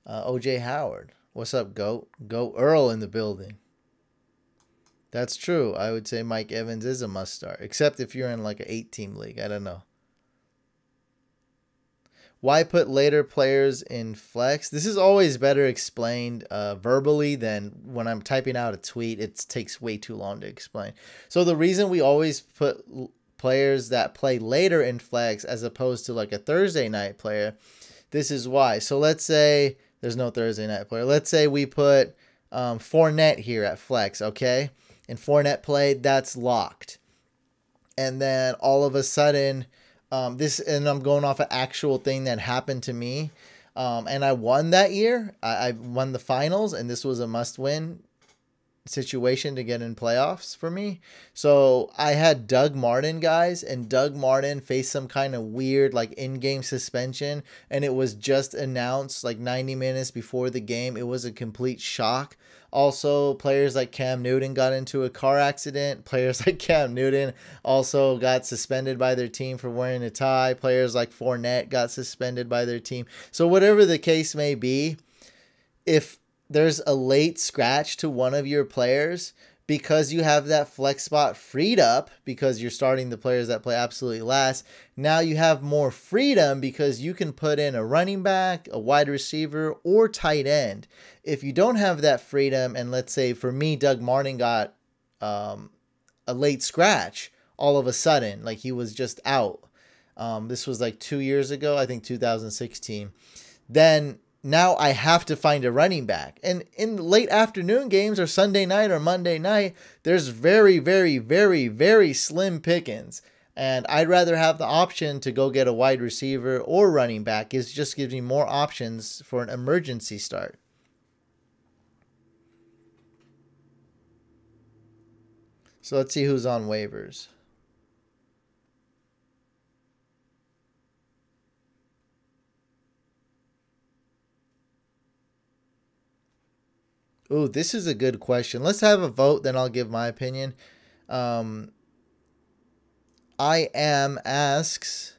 O.J. Howard. What's up, GOAT? GOAT Earl in the building. That's true. I would say Mike Evans is a must start, except if you're in like an 8-team league. I don't know. Why put later players in flex? This is always better explained verbally than when I'm typing out a tweet. It takes way too long to explain. So the reason we always put players that play later in flex as opposed to like a Thursday night player, this is why. So let's say there's no Thursday night player. Let's say we put Fournette here at flex, okay? And Fournette played, that's locked. And then all of a sudden, and I'm going off an actual thing that happened to me. And I won that year. I won the finals, and this was a must-win situation to get in playoffs for me. So I had Doug Martin, guys, and Doug Martin faced some kind of weird like in-game suspension, and it was just announced like 90 minutes before the game. It was a complete shock. Also, players like Cam Newton got into a car accident. Players like Cam Newton also got suspended by their team for wearing a tie. Players like Fournette got suspended by their team. So whatever the case may be, if there's a late scratch to one of your players, because you have that flex spot freed up because you're starting the players that play absolutely last, now you have more freedom because you can put in a running back, a wide receiver, or tight end. If you don't have that freedom, and let's say for me, Doug Martin got a late scratch all of a sudden, like he was just out. This was like 2 years ago, I think 2016. Then now I have to find a running back. And in late afternoon games or Sunday night or Monday night, there's very, very, very, very slim pickings. And I'd rather have the option to go get a wide receiver or running back. It just gives me more options for an emergency start. So let's see who's on waivers. Ooh, this is a good question. Let's have a vote, then I'll give my opinion. I am asks,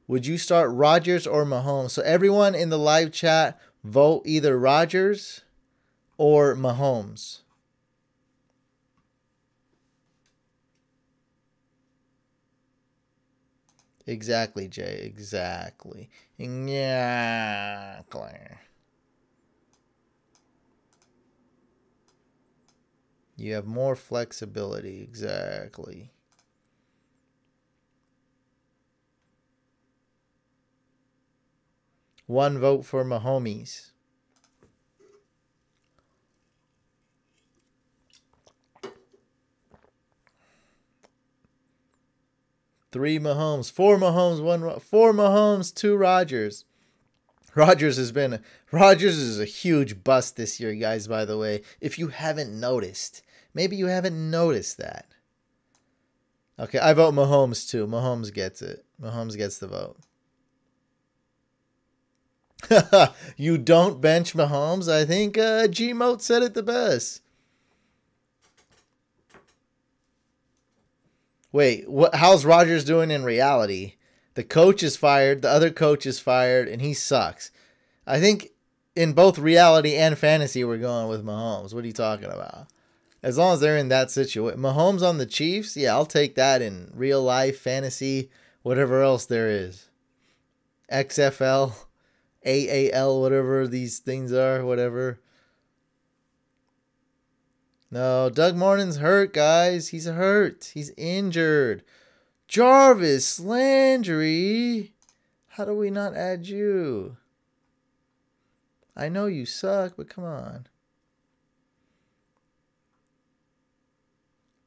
would you start Rodgers or Mahomes? So everyone in the live chat, vote either Rodgers or Mahomes. Exactly, Jay. Exactly. Exactly. You have more flexibility. Exactly. One vote for Mahomes. Three Mahomes, four Mahomes, four Mahomes, two Rodgers. Rodgers is a huge bust this year, guys, by the way. If you haven't noticed. Maybe you haven't noticed that. Okay, I vote Mahomes too. Mahomes gets it. Mahomes gets the vote. You don't bench Mahomes? I think G-Mote said it the best. Wait, how's Rodgers doing in reality? The coach is fired, the other coach is fired, and he sucks. I think in both reality and fantasy, we're going with Mahomes. What are you talking about? As long as they're in that situation. Mahomes on the Chiefs? Yeah, I'll take that in real life, fantasy, whatever else there is. XFL, AAL, whatever these things are, whatever. No, Doug Martin's hurt, guys. He's hurt. He's injured. Jarvis Landry. How do we not add you? I know you suck, but come on.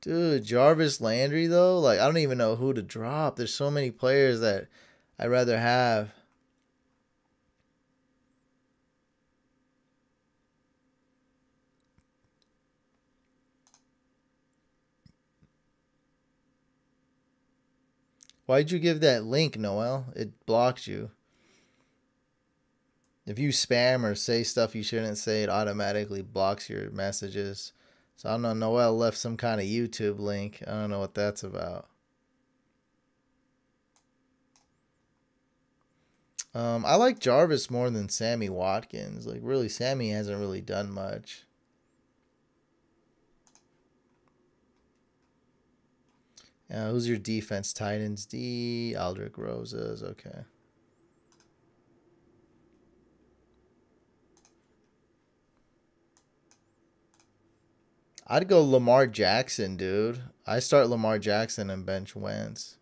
Dude, Jarvis Landry, though? Like, I don't even know who to drop. There's so many players that I'd rather have. Why'd you give that link, Noel? It blocked you. If you spam or say stuff you shouldn't say, it automatically blocks your messages. So I don't know, Noel left some kind of YouTube link. I don't know what that's about. I like Jarvis more than Sammy Watkins. Like, really, Sammy hasn't really done much. Who's your defense? Titans D. Aldrick Rosas. Okay. I'd go Lamar Jackson, dude. I start Lamar Jackson and bench Wentz.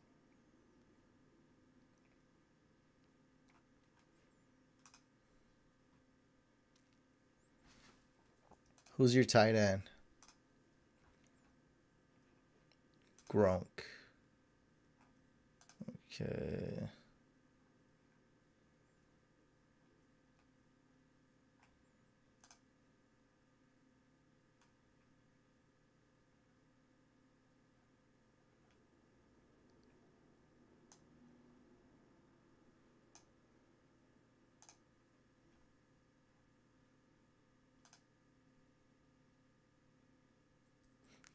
Who's your tight end? Gronk. Okay.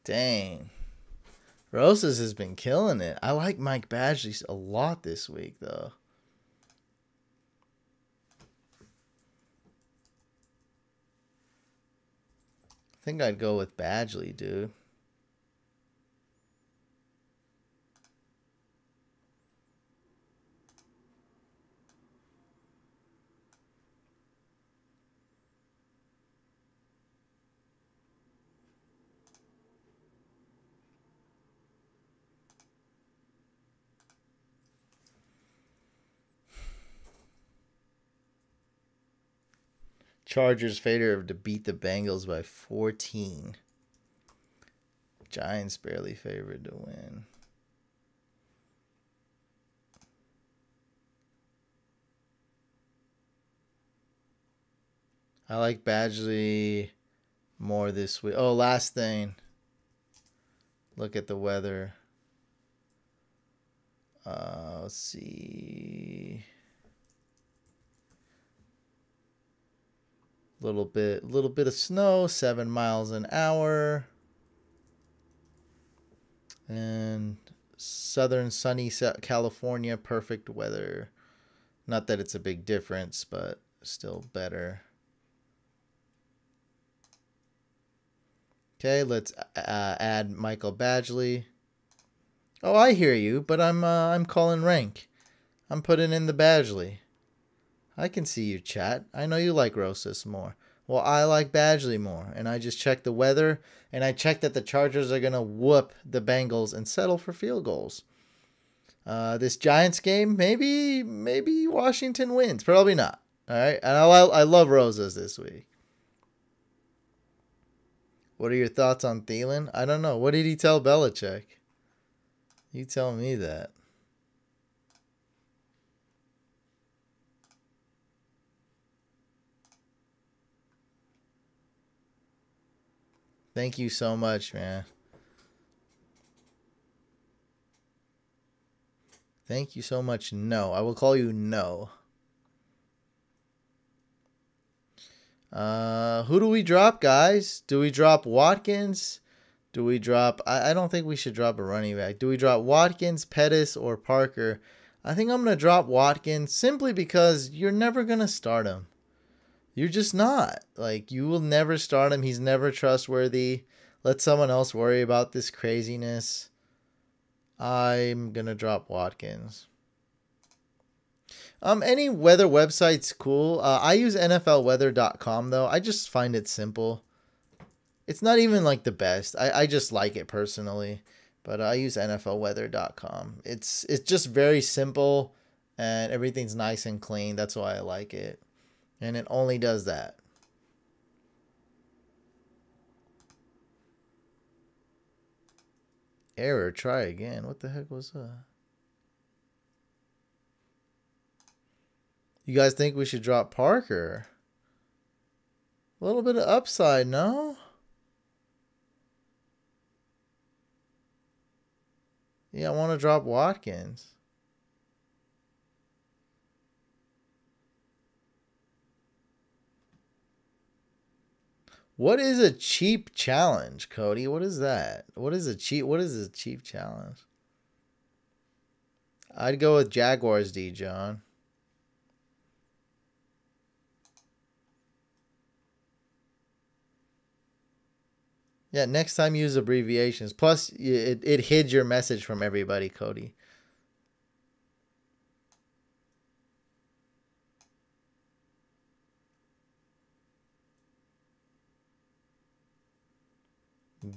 Dang. Rosas has been killing it. I like Mike Badgley a lot this week, though. I think I'd go with Badgley, dude. Chargers favorite to beat the Bengals by 14. Giants barely favored to win. I like Badgley more this week. Oh, last thing. Look at the weather. Let's see. Little bit of snow, 7 miles an hour. And southern sunny California, perfect weather. Not that it's a big difference, but still better. Okay, let's add Michael Badgley. Oh, I hear you, but I'm calling rank. I'm putting in the Badgley. I can see you, chat. I know you like Rosas more. Well, I like Badgley more, and I just checked the weather, and I checked that the Chargers are gonna whoop the Bengals and settle for field goals. This Giants game, maybe Washington wins. Probably not. All right, and I love Rosas this week. What are your thoughts on Thielen? I don't know. What did he tell Belichick? You tell me that. Thank you so much, man. Thank you so much. No, I will call you no. Who do we drop, guys? Do we drop Watkins? Do we drop... I don't think we should drop a running back. Do we drop Watkins, Pettis, or Parker? I think I'm going to drop Watkins simply because you're never going to start him. You're just not. Like, you will never start him. He's never trustworthy. Let someone else worry about this craziness. I'm going to drop Watkins. Any weather website's cool. I use NFLweather.com though. I just find it simple. It's not even like the best. I just like it personally. But I use NFLweather.com. It's just very simple and everything's nice and clean. That's why I like it. And it only does that. Error, try again. What the heck was that? You guys think we should drop Parker? A little bit of upside, no? Yeah, I want to drop Watkins. What is a cheap challenge, Cody? What is that? What is a cheap challenge? I'd go with Jaguars D, John. Yeah, next time use abbreviations. Plus, it hid your message from everybody, Cody.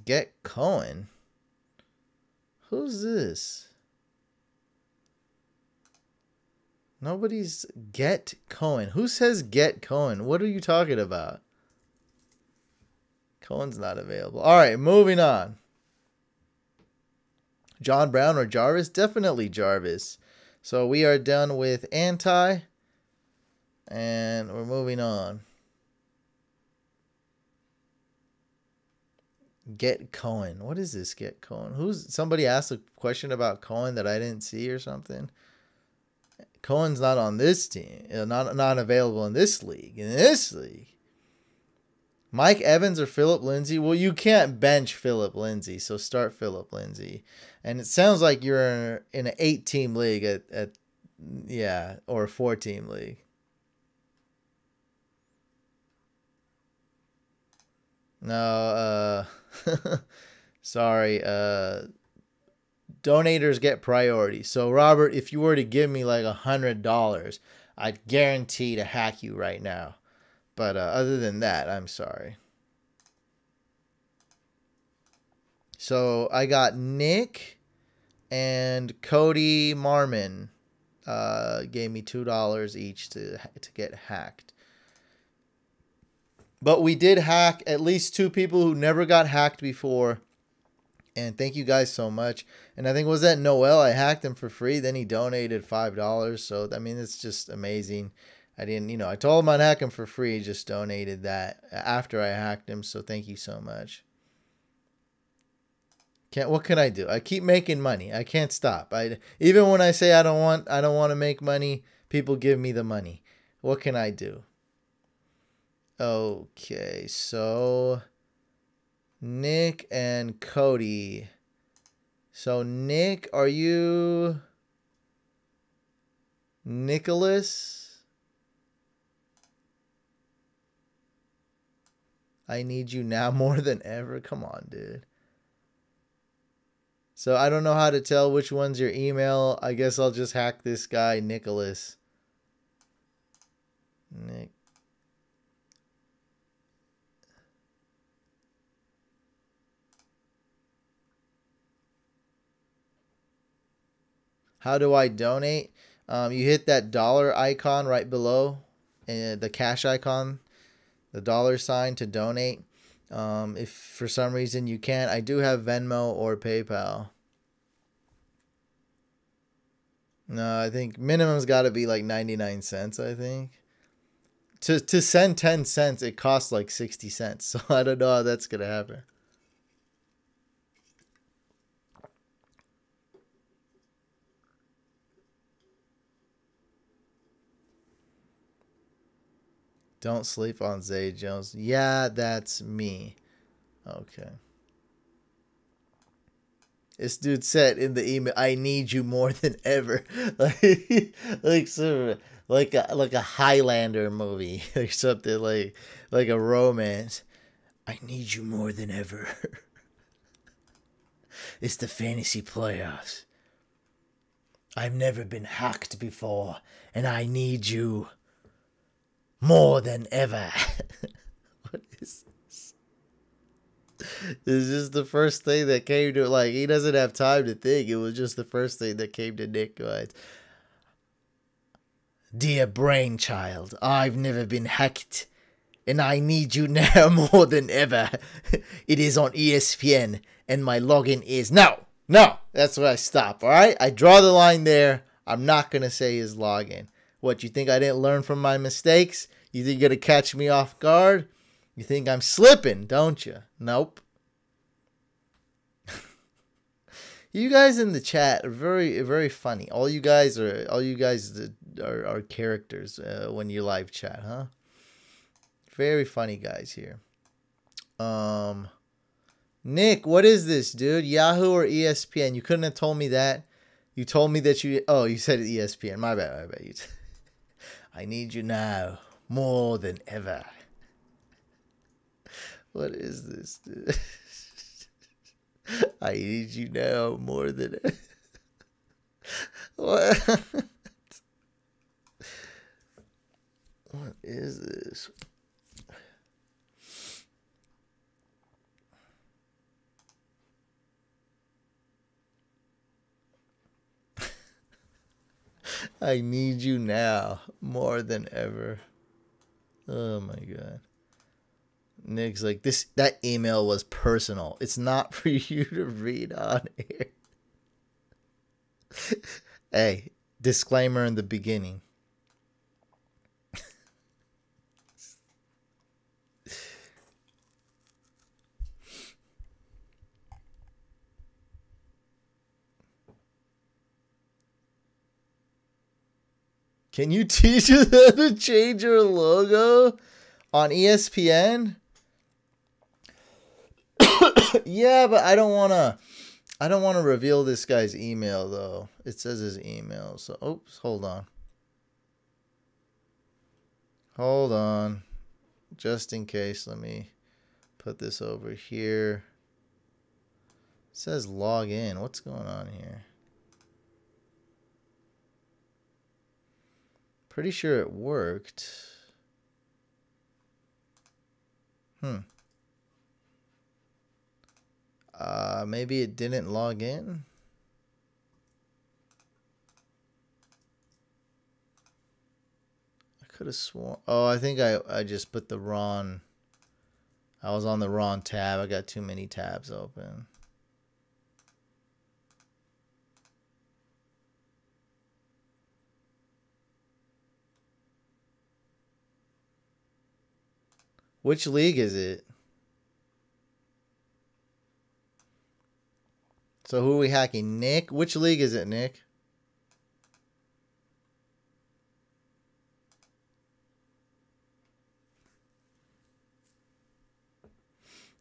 Get Cohen? Who's this? Nobody's Get Cohen. Who says Get Cohen? What are you talking about? Cohen's not available. All right, moving on. John Brown or Jarvis? Definitely Jarvis. So we are done with anti. And we're moving on. Get Cohen. What is this Get Cohen? Somebody asked a question about Cohen that I didn't see or something. Cohen's not on this team. Not available in this league. In this league. Mike Evans or Philip Lindsay? Well, you can't bench Philip Lindsay, so start Philip Lindsay. And it sounds like you're in an 8-team league or a 4-team league. No, sorry. Donators get priority. So, Robert, if you were to give me like $100, I'd guarantee to hack you right now. But other than that, I'm sorry. So I got Nick and Cody Marmon gave me $2 each to get hacked. But we did hack at least 2 people who never got hacked before. And thank you guys so much. And I think was that Noel? I hacked him for free. Then he donated $5. So, I mean, it's just amazing. I didn't, I told him I'd hack him for free. He just donated that after I hacked him. So thank you so much. What can I do? I keep making money. I can't stop. Even when I say I don't want to make money, people give me the money. What can I do? Okay, so Nick and Cody. So Nick, are you Nicholas? I need you now more than ever. Come on, dude. So I don't know how to tell which one's your email. I guess I'll just hack this guy, Nicholas. Nick. How do I donate? You hit that dollar icon right below, and the cash icon, the dollar sign to donate. If for some reason you can't, I do have Venmo or PayPal. No, I think minimum's got to be like 99 cents, I think. To send 10 cents, it costs like 60 cents. So I don't know how that's going to happen. Don't sleep on Zay Jones. Yeah, that's me. Okay. This dude said in the email, "I need you more than ever." like sort of like a Highlander movie or something, like a romance. I need you more than ever. It's the fantasy playoffs. I've never been hacked before, and I need you more than ever. What is this? This is just the first thing that came to, like, he doesn't have time to think. It was just the first thing that came to Nick. Dear brainchild, I've never been hacked, and I need you now more than ever. It is on ESPN, and my login is... No, that's where I stop, all right? I draw the line there. I'm not going to say his login. What, you think I didn't learn from my mistakes? You think you're going to catch me off guard? You think I'm slipping, don't you? Nope. You guys in the chat are very, very funny. All you guys are characters when you live chat, huh? Very funny guys here. Nick, what is this, dude? Yahoo or ESPN? You couldn't have told me that. You told me that you... Oh, you said ESPN. My bad. I need you now more than ever. What is this, dude? I need you now more than ever. What? What is this? I need you now more than ever. Oh my God. Nick's like, that email was personal. It's not for you to read on air. Hey, disclaimer in the beginning. Can you teach us how to change your logo on ESPN? Yeah, but I don't want to reveal this guy's email though. It says his email. So, oops, hold on. Hold on. Just in case, let me put this over here. It says log in. What's going on here? Pretty sure it worked. Maybe it didn't log in. I could have sworn. Oh, I think I just put the wrong. I was on the wrong tab. I got too many tabs open. Which league is it? So who are we hacking? Nick? Which league is it, Nick?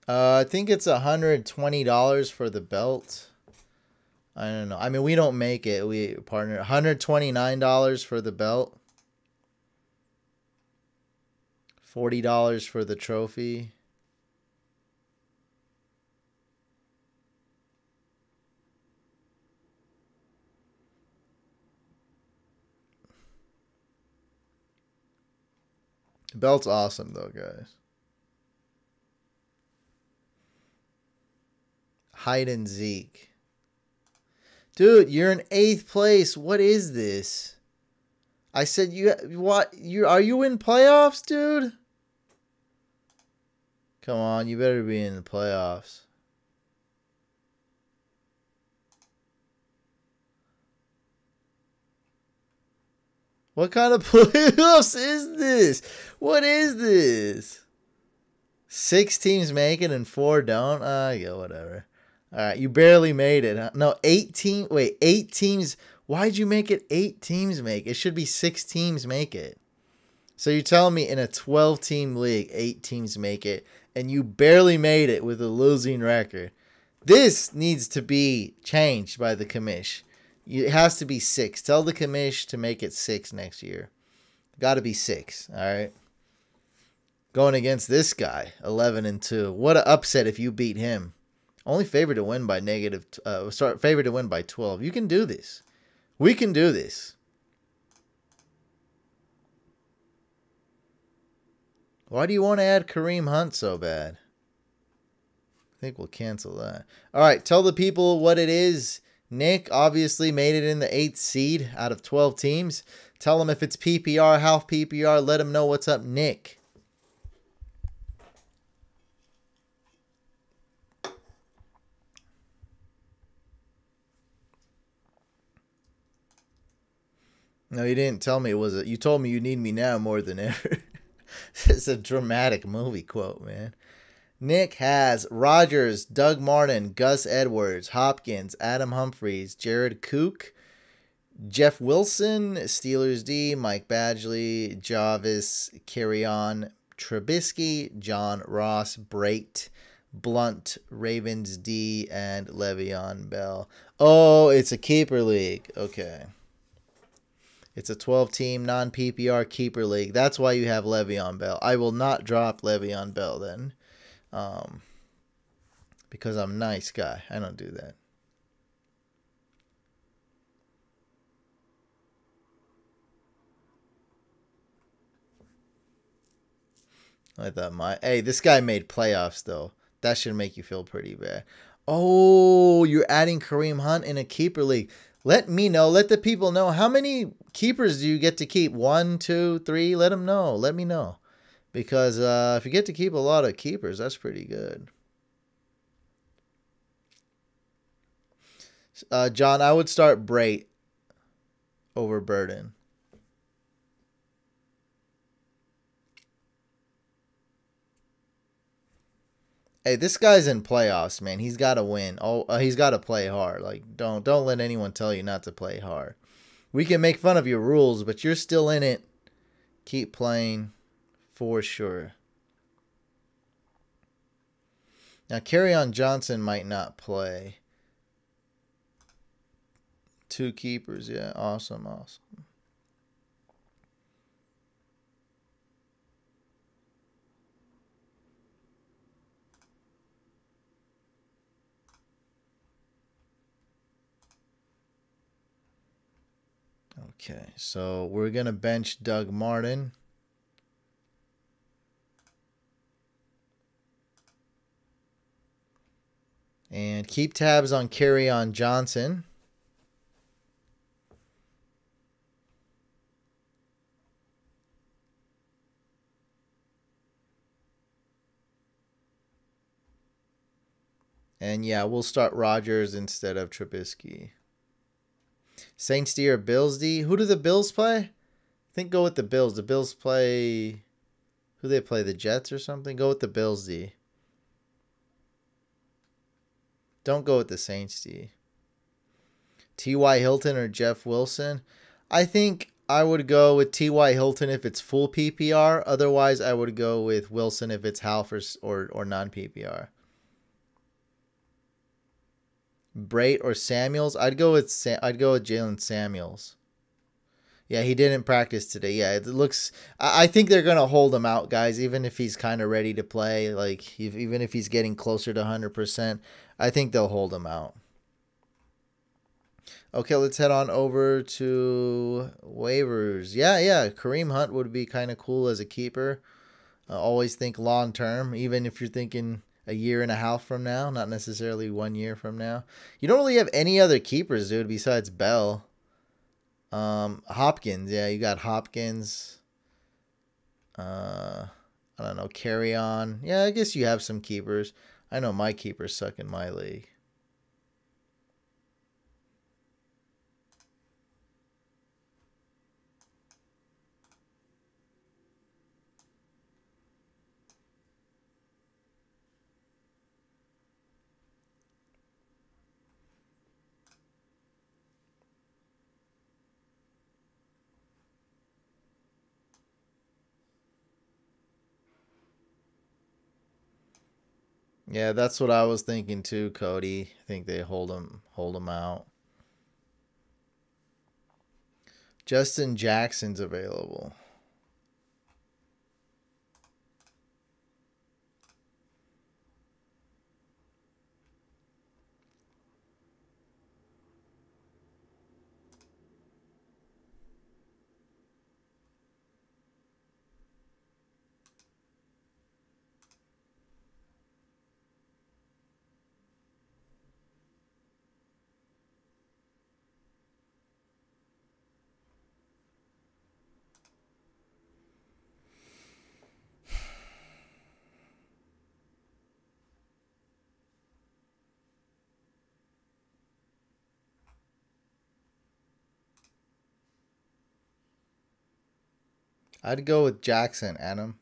I think it's $120 for the belt. I don't know. I mean, we don't make it. We partner. $129 for the belt. $40 for the trophy. The belt's awesome though, guys. Hide and Zeke. Dude, you're in 8th place. What is this? I said are you in playoffs, dude? Come on, you better be in the playoffs. What kind of playoffs is this? What is this? 6 teams make it and 4 don't? Yeah, whatever. All right, you barely made it. Huh? No, 8 teams. Why'd you make it 8 teams make? It should be 6 teams make it. So you're telling me in a 12-team league, 8 teams make it, and you barely made it with a losing record. This needs to be changed by the commish. It has to be 6. Tell the commish to make it 6 next year. Got to be 6, all right? Going against this guy, 11-2. What an upset if you beat him. Only favored to win by favored to win by 12. You can do this. We can do this. Why do you want to add Kareem Hunt so bad? I think we'll cancel that. All right, tell the people what it is. Nick obviously made it in the 8th seed out of 12 teams. Tell them if it's PPR, half PPR. Let them know what's up, Nick. No, you didn't tell me it was. You told me you need me now more than ever. It's a dramatic movie quote, man. Nick has Rodgers, Doug Martin, Gus Edwards, Hopkins, Adam Humphries, Jared Cook, Jeff Wilson, Steelers D, Mike Badgley, Jarvis, Kerryon, Trubisky, John Ross, Brait, Blunt, Ravens D, and Le'Veon Bell. Oh, it's a keeper league. Okay. It's a 12-team non-PPR keeper league. That's why you have Le'Veon Bell. I will not drop Le'Veon Bell then. Because I'm a nice guy. I don't do that. I thought hey, this guy made playoffs though. That should make you feel pretty bad. Oh, you're adding Kareem Hunt in a keeper league. Let me know. Let the people know. How many keepers do you get to keep? 1, 2, 3? Let them know. Let me know. Because if you get to keep a lot of keepers, that's pretty good. John, I would start Brait over Burden. Hey, this guy's in playoffs, man. He's got to win. Oh, he's got to play hard. Like, don't let anyone tell you not to play hard. We can make fun of your rules, but you're still in it. Keep playing for sure. Now, Kerryon Johnson might not play. 2 keepers, yeah. Awesome. Okay, so we're going to bench Doug Martin. And keep tabs on Kerryon Johnson. And yeah, we'll start Rodgers instead of Trubisky. Saints D or Bills D? Who do the Bills play? I think go with the Bills. The Bills play... Who they play? The Jets or something? Go with the Bills D. Don't go with the Saints D. T.Y. Hilton or Jeff Wilson? I think I would go with T.Y. Hilton if it's full PPR. Otherwise, I would go with Wilson if it's half or non-PPR. Brait or Samuels? I'd go with Jalen Samuels. Yeah, he didn't practice today. Yeah, it looks. I think they're gonna hold him out, guys. Even if he's kind of ready to play, like even if he's getting closer to 100%, I think they'll hold him out. Okay, let's head on over to waivers. Yeah. Kareem Hunt would be kind of cool as a keeper. Always think long term, even if you're thinking a year and a half from now, not necessarily 1 year from now. You don't really have any other keepers, dude, besides Bell. Hopkins, yeah, you got Hopkins. I don't know, Kerryon. Yeah, I guess you have some keepers. I know my keepers suck in my league. Yeah, that's what I was thinking too, Cody. I think they hold him out. Justin Jackson's available. I'd go with Jackson, Adam.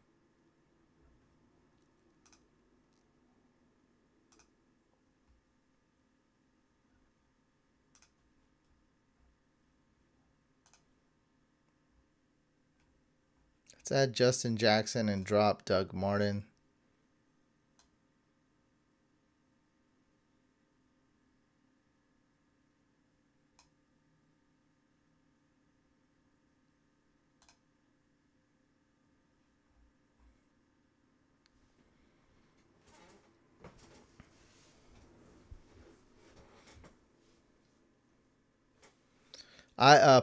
Let's add Justin Jackson and drop Doug Martin.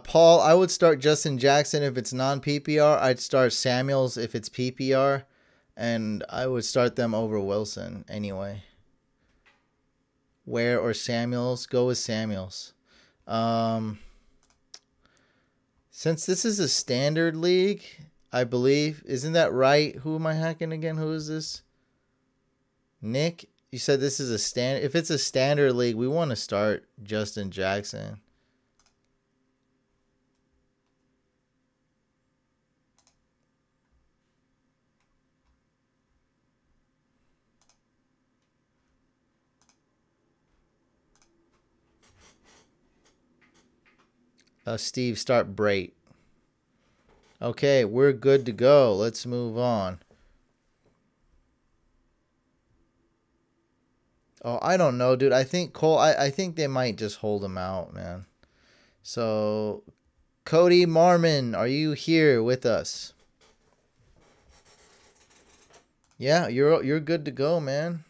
Paul, I would start Justin Jackson if it's non-PPR. I'd start Samuels if it's PPR, and I would start them over Wilson anyway. Ware or Samuels? Go with Samuels. Since this is a standard league, I believe, isn't that right? Who am I hacking again? Who is this? Nick, you said this is a stand. If it's a standard league, we want to start Justin Jackson. Steve, start Brait. Okay, we're good to go. Let's move on. Oh, I don't know, dude. I think Cole, I think they might just hold him out, man. So, Cody Marmon, are you here with us? Yeah, you're good to go, man.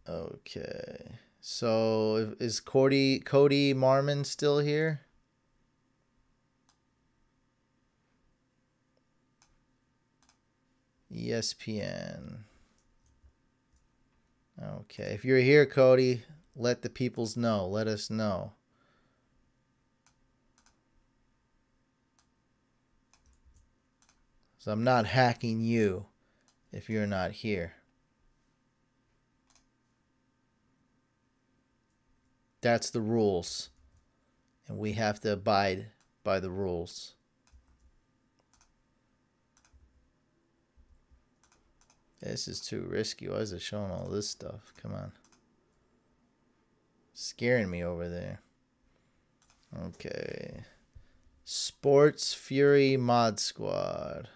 Okay. So is Cody Marmon still here? ESPN. Okay. If you're here, Cody, let the peoples know. Let us know. So I'm not hacking you if you're not here. That's the rules. And we have to abide by the rules. This is too risky. Why is it showing all this stuff? Come on. Scaring me over there. Okay. Sports Fury Mod Squad.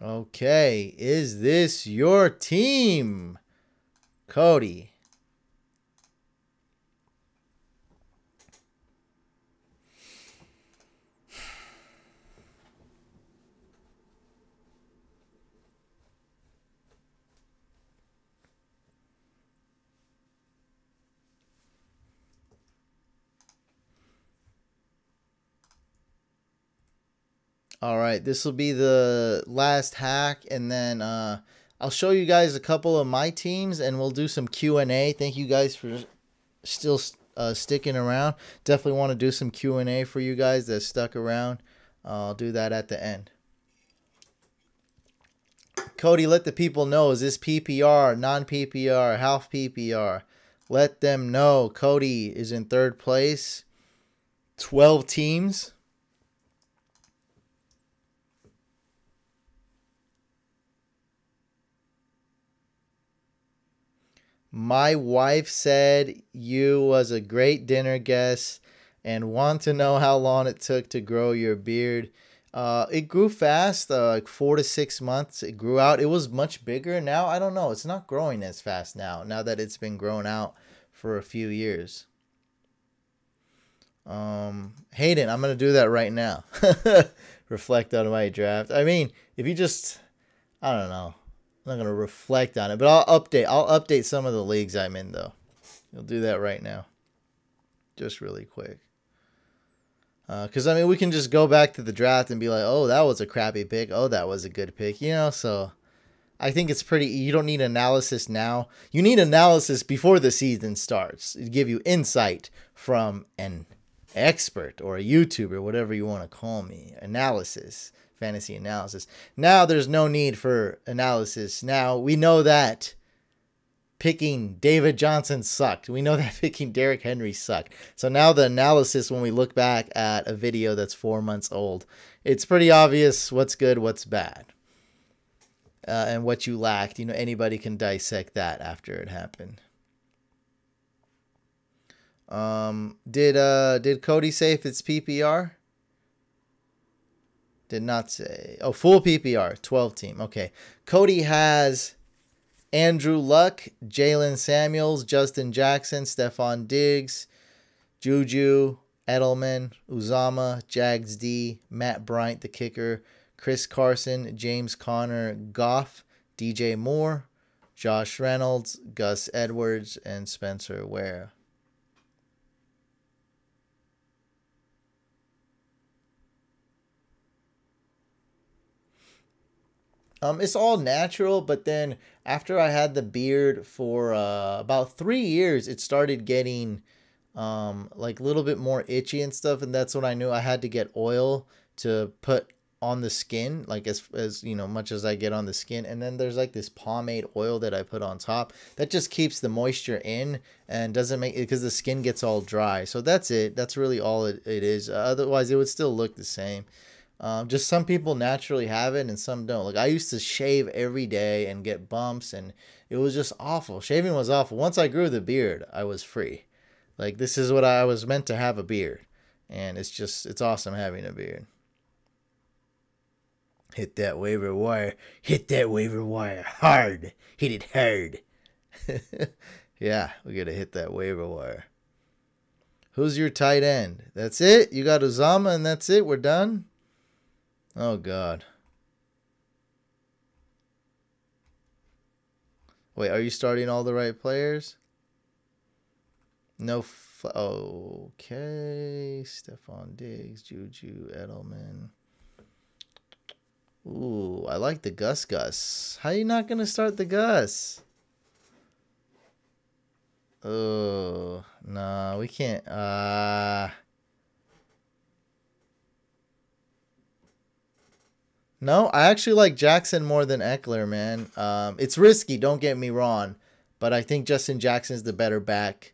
Okay, is this your team, Cody? All right, this will be the last hack, and then I'll show you guys a couple of my teams, and we'll do some Q&A. Thank you guys for still sticking around. Definitely want to do some Q&A for you guys that stuck around. I'll do that at the end. Cody, let the people know, is this PPR, non-PPR, half PPR? Let them know. Cody is in third place. 12 teams. My wife said you was a great dinner guest and want to know how long it took to grow your beard. It grew fast, like 4 to 6 months. It grew out. It was much bigger. Now, I don't know. It's not growing as fast now that it's been grown out for a few years. Hayden, I'm going to do that right now. Reflect on my draft. I mean, if you just, I don't know. I'm not going to reflect on it, but I'll update some of the leagues I'm in, though. You'll do that right now. Just really quick. Because, I mean, we can just go back to the draft and be like, oh, that was a crappy pick. Oh, that was a good pick. You know, so I think it's pretty, you don't need analysis now. You need analysis before the season starts. It give you insight from an expert or a YouTuber, whatever you want to call me. Analysis, fantasy analysis. Now there's no need for analysis. Now we know that picking David Johnson sucked. We know that picking Derrick Henry sucked. So now the analysis, when we look back at a video that's 4 months old, it's pretty obvious what's good, what's bad, and what you lacked. You know, anybody can dissect that after it happened. Did Cody say if it's PPR? Did not say. Oh, full PPR, 12 team. Okay. Cody has Andrew Luck, Jalen Samuels, Justin Jackson, Stephon Diggs, Juju, Edelman, Uzama, Jags D, Matt Bryant, the kicker, Chris Carson, James Conner, Goff, DJ Moore, Josh Reynolds, Gus Edwards, and Spencer Ware. It's all natural, but then after I had the beard for about 3 years, it started getting like a little bit more itchy and stuff, and that's when I knew I had to get oil to put on the skin, like as you know, much as I get on the skin. And then there's like this pomade oil that I put on top that just keeps the moisture in and doesn't make it, because the skin gets all dry. So that's it. That's really all it is. Otherwise, it would still look the same. Just some people naturally have it and some don't. Like I used to shave every day and get bumps, and it was just awful. Shaving was awful. Once I grew the beard, I was free. Like this is what I was meant to have, a beard. And it's awesome having a beard. Hit that waiver wire. Hit that waiver wire hard. Hit it hard. Yeah, we got to hit that waiver wire. Who's your tight end? That's it? You got Uzama and that's it? We're done? Oh, God. Wait, are you starting all the right players? No. Okay. Stephon Diggs, Juju, Edelman. Ooh, I like the Gus. How you not going to start the Gus? Oh, nah, we can't. No, I actually like Jackson more than Eckler, man. It's risky, don't get me wrong, but I think Justin Jackson's the better back.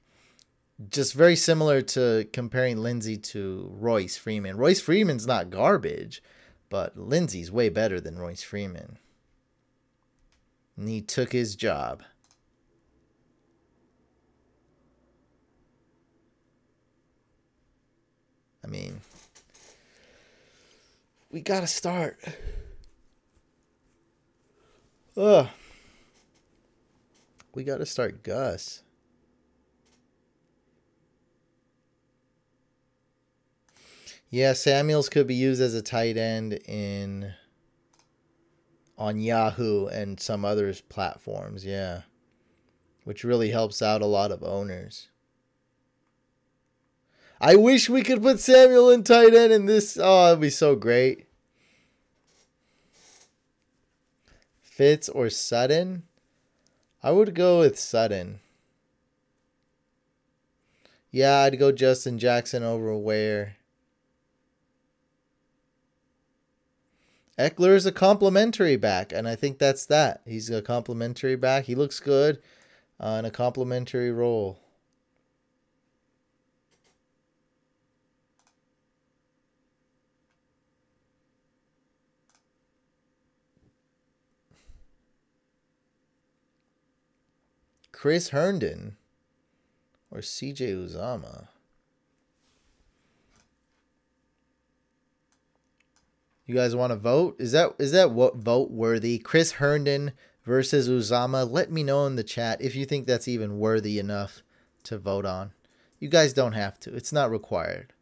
Just very similar to comparing Lindsey to Royce Freeman. Royce Freeman's not garbage, but Lindsey's way better than Royce Freeman. And he took his job. I mean, we gotta start. We gotta start Gus. Yeah, Samuels could be used as a tight end on Yahoo and some other platforms, yeah. Which really helps out a lot of owners. I wish we could put Samuel in tight end in this. Oh, it'd be so great. Fitz or Sutton? I would go with Sutton. Yeah, I'd go Justin Jackson over Ware. Eckler is a complimentary back, and I think that's that. He's a complimentary back. He looks good in a complimentary role. Chris Herndon or CJ Uzama? You guys want to vote? Is that what vote worthy? Chris Herndon versus Uzama? Let me know in the chat if you think that's even worthy enough to vote on. You guys don't have to. It's not required.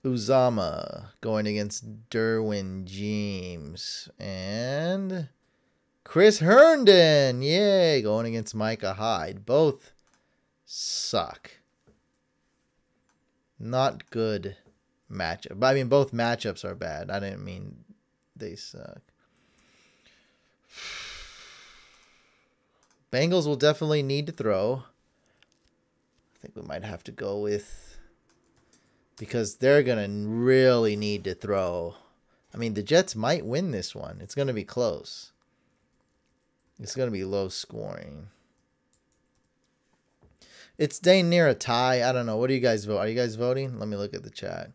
Uzama going against Derwin James. And Chris Herndon. Yay. Going against Micah Hyde. Both suck. Not good matchup. But I mean, both matchups are bad. I didn't mean they suck. Bengals will definitely need to throw. I think we might have to go with because they're going to really need to throw. I mean, the Jets might win this one. It's going to be close. It's going to be low scoring. It's dang near a tie. I don't know. What do you guys vote? Are you guys voting? Let me look at the chat.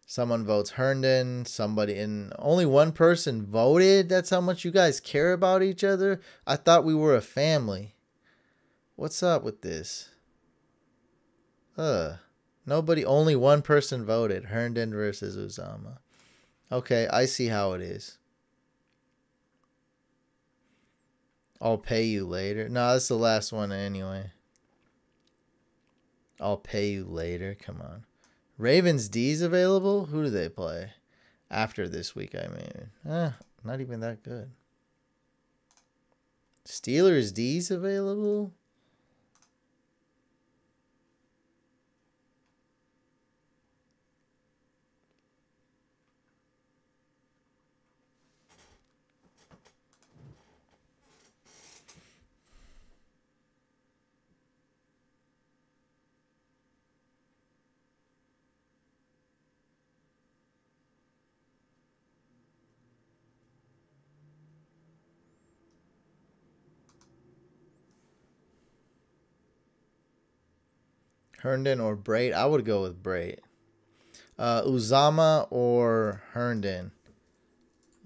Someone votes Herndon. Somebody, and only one person voted. That's how much you guys care about each other. I thought we were a family. What's up with this? Nobody. Only one person voted. Herndon versus Uzomah. Okay, I see how it is. I'll pay you later. No, that's the last one anyway. I'll pay you later. Come on. Ravens D's available? Who do they play? After this week, I mean. Not even that good. Steelers D's available? Herndon or Brait? I would go with Brait. Uzomah or Herndon?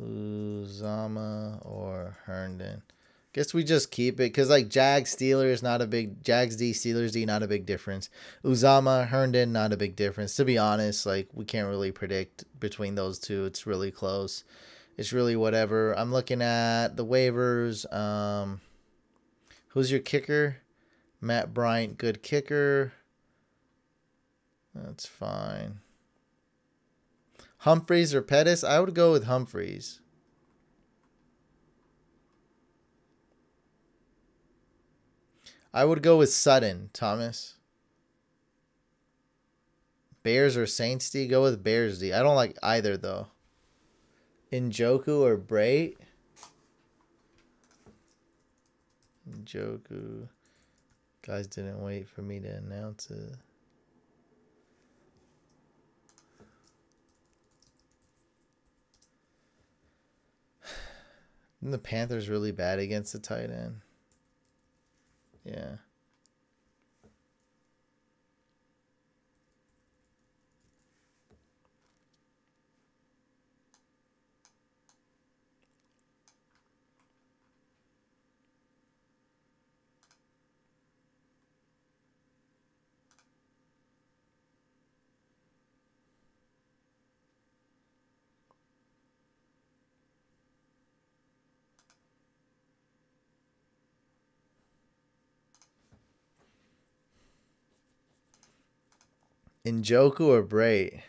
Uzomah or Herndon? Guess we just keep it because like Jags Steelers not a big Jags D Steelers D not a big difference. Uzomah Herndon not a big difference. To be honest, like we can't really predict between those two. It's really close. It's really whatever. I'm looking at the waivers. Who's your kicker? Matt Bryant, good kicker. That's fine. Humphreys or Pettis? I would go with Humphreys. I would go with Sutton, Thomas. Bears or Saints D? Go with Bears D. I don't like either, though. Njoku or Brait? Njoku. Guys didn't wait for me to announce it. Isn't the Panthers really bad against the tight end? Yeah. Njoku or Brait?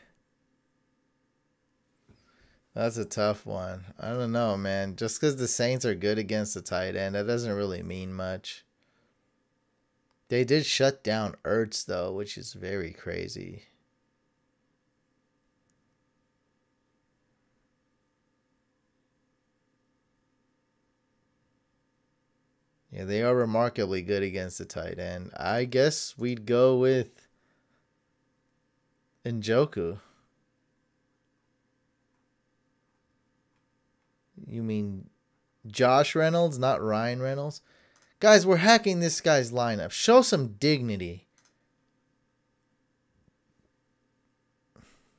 That's a tough one. I don't know, man. Just because the Saints are good against the tight end, that doesn't really mean much. They did shut down Ertz, though, which is very crazy. Yeah, they are remarkably good against the tight end. I guess we'd go with Njoku. You mean Josh Reynolds, not Ryan Reynolds? Guys, we're hacking this guy's lineup. Show some dignity.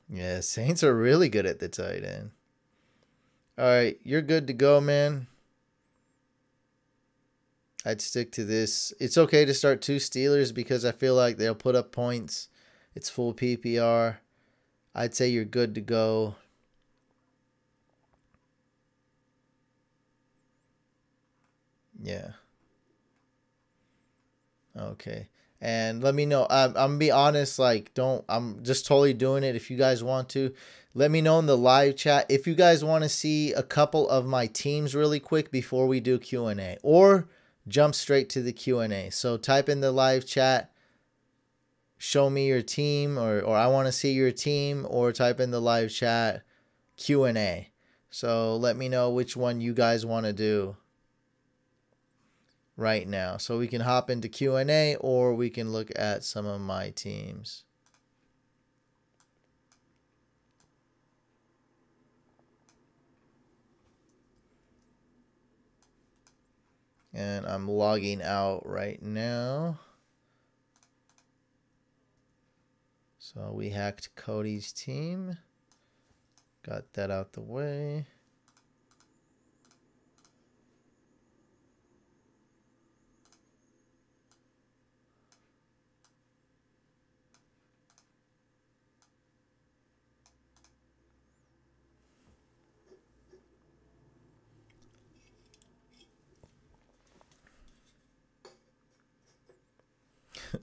Yeah, Saints are really good at the tight end. All right, you're good to go, man. I'd stick to this. It's okay to start two Steelers because I feel like they'll put up points. It's full PPR. I'd say you're good to go. Yeah. Okay. And let me know. I'm gonna be honest, like I'm just totally doing it if you guys want to. Let me know in the live chat if you guys want to see a couple of my teams really quick before we do Q&A, or jump straight to the Q&A. So type in the live chat, show me your team, or I want to see your team, or type in the live chat Q&A. So let me know which one you guys want to do right now, so we can hop into Q&A, or we can look at some of my teams. And I'm logging out right now. So we hacked Cody's team. Got that out the way.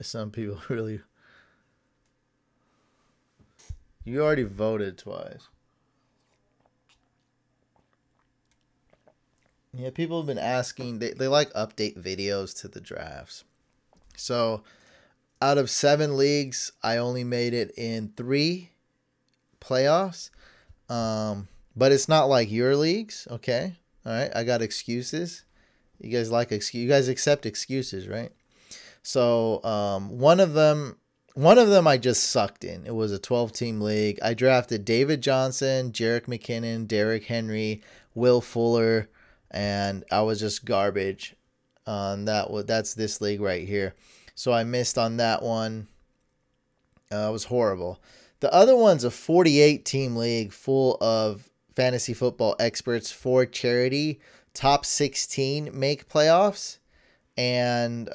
Some people really... You already voted twice. Yeah, people have been asking. They like update videos to the drafts. So, out of 7 leagues, I only made it in 3 playoffs. But it's not like your leagues, okay? All right, I got excuses. You guys like excuse. You guys accept excuses, right? So, one of them I just sucked in. It was a 12-team league. I drafted David Johnson, Jerick McKinnon, Derrick Henry, Will Fuller, and I was just garbage on that. That's this league right here. So I missed on that one. It was horrible. The other one's a 48-team league full of fantasy football experts for charity. Top 16 make playoffs. And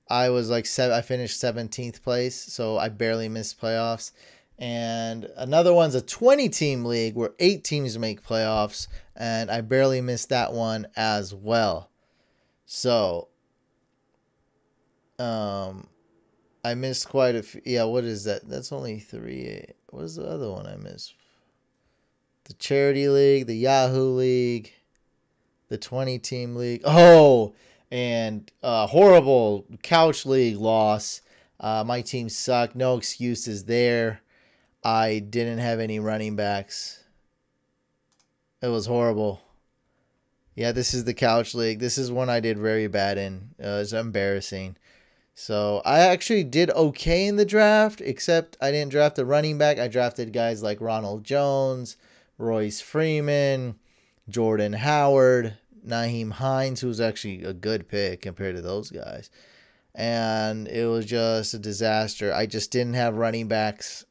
I was like I finished 17th place, so I barely missed playoffs. And another one's a 20-team league where 8 teams make playoffs, and I barely missed that one as well. So, I missed quite a few. Yeah, what is that? That's only 3. What is the other one I missed? The charity league, the Yahoo league, the 20-team league. Oh, and horrible couch league loss. My team sucked. No excuses there. I didn't have any running backs. It was horrible. Yeah, this is the couch league. This is one I did very bad in. It's embarrassing. So I actually did okay in the draft, except I didn't draft a running back. I drafted guys like Ronald Jones, Royce Freeman, Jordan Howard, Nyheim Hines, who was actually a good pick compared to those guys. And it was just a disaster. I just didn't have running backs,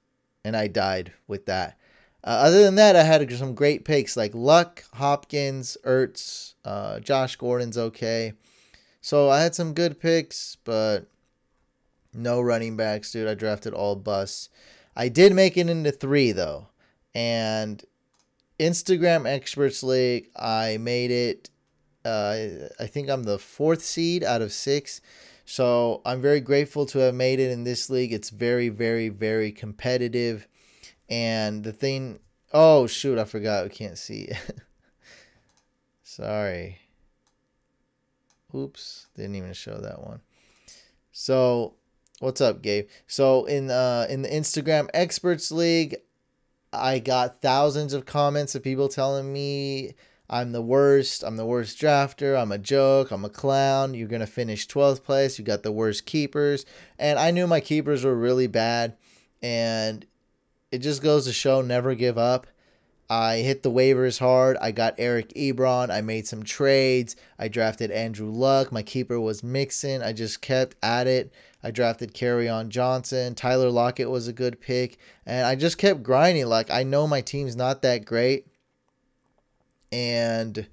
and I died with that. Other than that, I had some great picks like Luck, Hopkins, Ertz, Josh Gordon's okay. So I had some good picks, but no running backs, dude. I drafted all busts. I did make it into 3, though. And Instagram Experts League, I made it. I think I'm the 4th seed out of 6. So I'm very grateful to have made it in this league. It's very, very, very competitive. And the thing... Oh, shoot, I forgot. We can't see. Sorry. Oops, didn't even show that one. So, what's up, Gabe? So, in the Instagram Experts League, I got thousands of comments of people telling me I'm the worst drafter, I'm a joke, I'm a clown, you're going to finish 12th place, you got the worst keepers. And I knew my keepers were really bad, and it just goes to show never give up. I hit the waivers hard. I got Eric Ebron. I made some trades. I drafted Andrew Luck. My keeper was Mixon. I just kept at it. I drafted Kerryon Johnson. Tyler Lockett was a good pick. And I just kept grinding. Like, I know my team's not that great. And,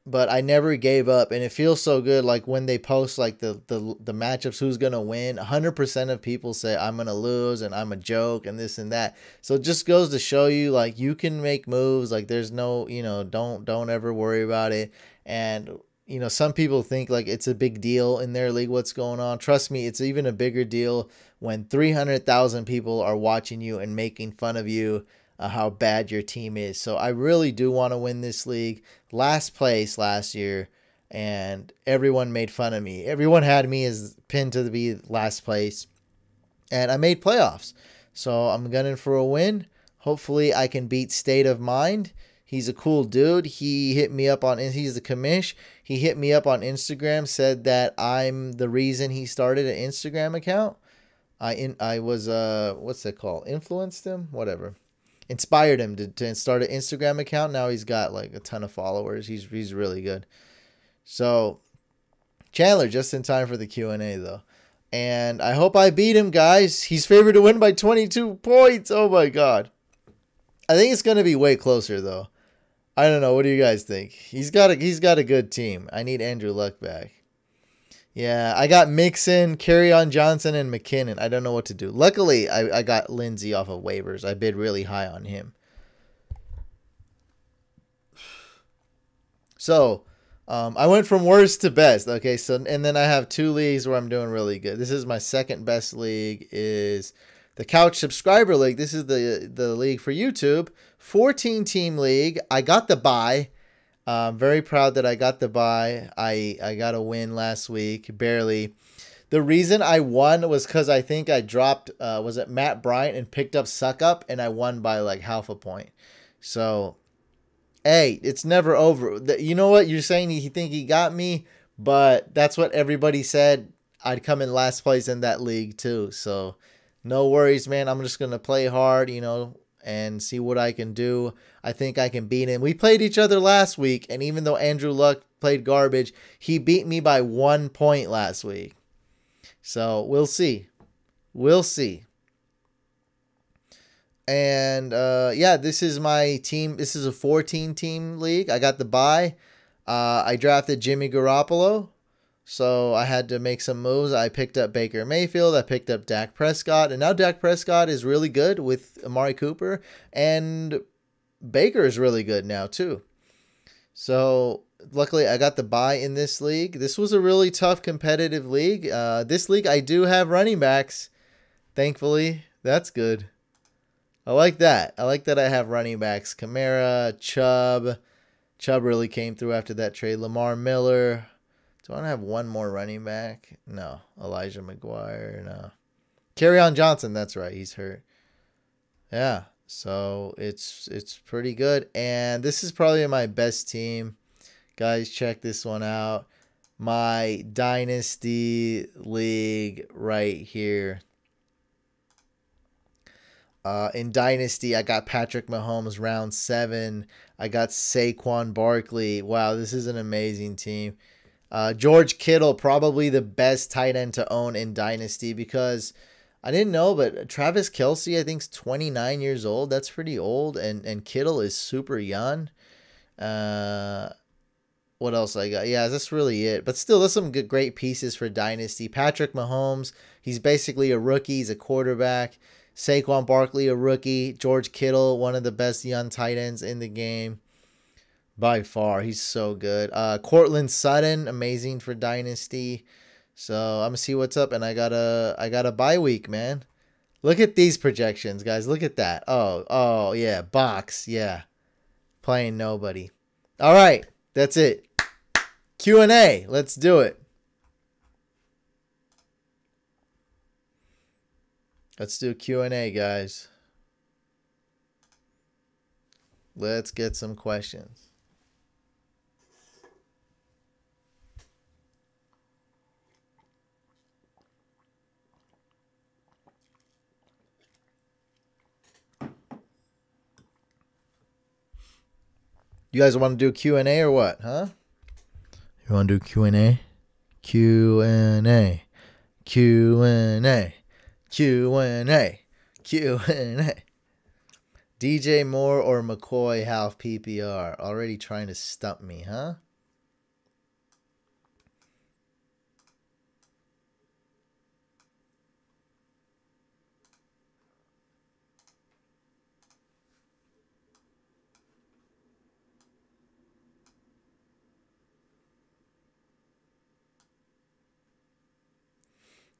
but I never gave up, and it feels so good. Like when they post like the matchups, who's gonna win, 100% of people say I'm gonna lose and I'm a joke and this and that. So it just goes to show you, like, you can make moves. Like, there's no, don't ever worry about it. And some people think like it's a big deal in their league what's going on. Trust me, it's even a bigger deal when 300,000 people are watching you and making fun of you. How bad your team is. So I really do want to win this league. Last place last year, and everyone made fun of me. Everyone had me as pinned to be last place, and I made playoffs. So I'm gunning for a win. Hopefully I can beat State of Mind. He's a cool dude. He hit me up on, he's the commish. He hit me up on Instagram, said that I'm the reason he started an Instagram account. I was, what's that called? Influenced him? Whatever. inspired him to start an Instagram account. Now he's got like a ton of followers. He's really good. So Chandler, just in time for the Q&A though. And I hope I beat him, guys. He's favored to win by 22 points. Oh my God. I think it's going to be way closer though. I don't know. What do you guys think? He's got a good team. I need Andrew Luck back. Yeah, I got Mixon, Kerryon Johnson, and McKinnon. I don't know what to do. Luckily, I got Lindsey off of waivers. I bid really high on him. So, I went from worst to best. Okay, so and then I have 2 leagues where I'm doing really good. This is my second best league. Is the Couch Subscriber League. This is the league for YouTube. 14-team league. I got the bye. I'm very proud that I got the bye. I got a win last week, barely. The reason I won was because I think I dropped, was it Matt Bryant, and picked up Suck Up, and I won by like half a point. So, hey, it's never over. You know what? You're saying you think he got me, but that's what everybody said. I'd come in last place in that league too. So, no worries, man. I'm just going to play hard, you know, and see what I can do. I think I can beat him. We played each other last week, and even though Andrew Luck played garbage, he beat me by 1 point last week. So we'll see. We'll see. And yeah, this is my team. This is a 14-team league. I got the bye. I drafted Jimmy Garoppolo, so I had to make some moves. I picked up Baker Mayfield. I picked up Dak Prescott. And now Dak Prescott is really good with Amari Cooper. And Baker is really good now too. So luckily I got the bye in this league. This was a really tough competitive league. This league I do have running backs. Thankfully, that's good. I like that. I like that I have running backs. Kamara, Chubb. Chubb really came through after that trade. Lamar Miller. Do I have one more running back? No. Elijah McGuire. No. Kerryon Johnson. That's right. He's hurt. Yeah. So it's pretty good. And this is probably my best team. Guys, check this one out. My Dynasty League right here. In Dynasty, I got Patrick Mahomes round 7. I got Saquon Barkley. Wow, this is an amazing team. George Kittle, probably the best tight end to own in Dynasty, because I didn't know, but Travis Kelce, I think, is 29 years old. That's pretty old. And Kittle is super young. What else I got? Yeah, that's really it. But still, there's some good, great pieces for Dynasty. Patrick Mahomes, he's basically a rookie. He's a quarterback. Saquon Barkley, a rookie. George Kittle, one of the best young tight ends in the game. By far, he's so good. Cortland Sutton, amazing for Dynasty. So I'm gonna see what's up, and I got a bye week, man. Look at these projections, guys. Look at that. Oh yeah, box, yeah. Playing nobody. All right, that's it. Q&A. Let's do it. Let's do Q&A, guys. Let's get some questions. You guys want to do Q&A or what, huh? You want to do Q&A? Q&A. Q&A. Q&A. Q&A. DJ Moore or McCoy half PPR? Already trying to stump me, huh?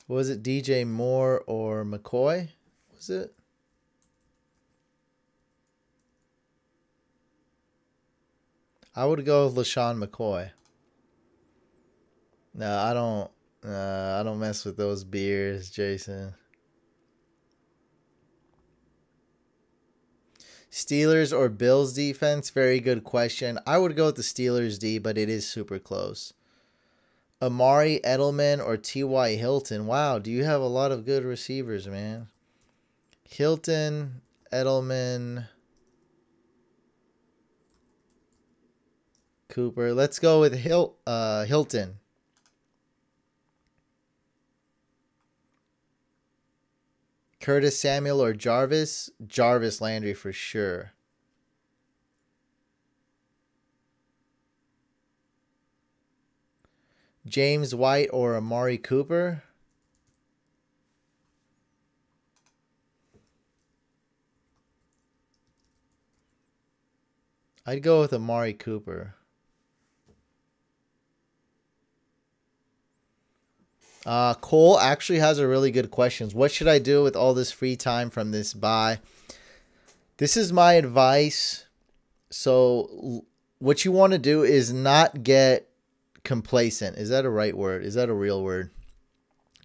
Was it DJ Moore or McCoy? Was it? I would go with LaShawn McCoy. No, I don't. I don't mess with those beers, Jason. Steelers or Bills defense? Very good question. I would go with the Steelers D, but it is super close. Amari Edelman or T.Y. Hilton? Wow, do you have a lot of good receivers, man? Hilton, Edelman. Cooper. Let's go with Hilton. Curtis Samuel or Jarvis? Jarvis Landry for sure. James White or Amari Cooper? I'd go with Amari Cooper. Cole actually has a really good question. What should I do with all this free time from this bye? This is my advice. So what you want to do is not get complacent. Is that a right word? Is that a real word?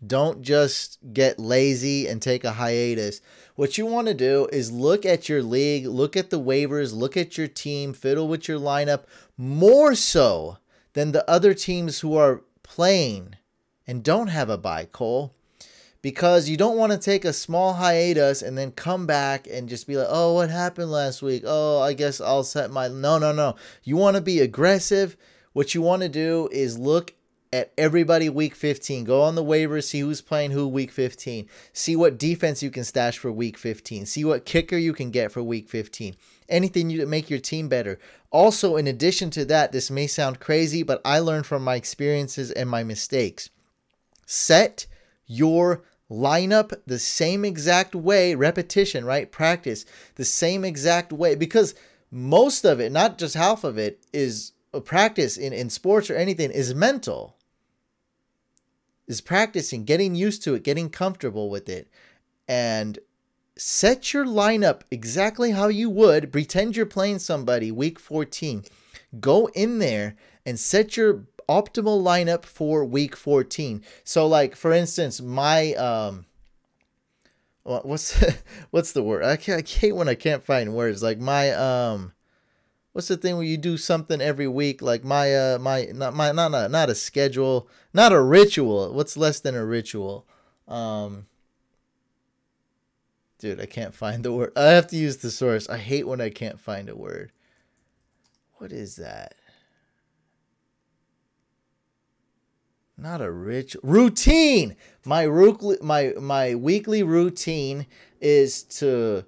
Don't just get lazy and take a hiatus. What you want to do is look at your league, look at the waivers, look at your team, fiddle with your lineup more so than the other teams who are playing and don't have a bye, Cole. Because you don't want to take a small hiatus and then come back and just be like, oh, what happened last week? Oh, I guess I'll set my... No. You want to be aggressive. What you want to do is look at everybody week 15. Go on the waivers, see who's playing who week 15. See what defense you can stash for week 15. See what kicker you can get for week 15. Anything to make your team better. Also, in addition to that, this may sound crazy, but I learned from my experiences and my mistakes. Set your lineup the same exact way, repetition, right? Practice the same exact way, because most of it, not just half of it, is a practice in sports or anything, is mental. Is practicing, getting used to it, getting comfortable with it. And set your lineup exactly how you would. Pretend you're playing somebody week 14. Go in there and set your optimal lineup for week 14. So like, for instance, my what's the word? I hate when I can't find words. Like my what's the thing where you do something every week? Like not a schedule, not a ritual. What's less than a ritual? Dude, I can't find the word. I have to use the source. I hate when I can't find a word. What is that? Not a routine. My weekly routine is to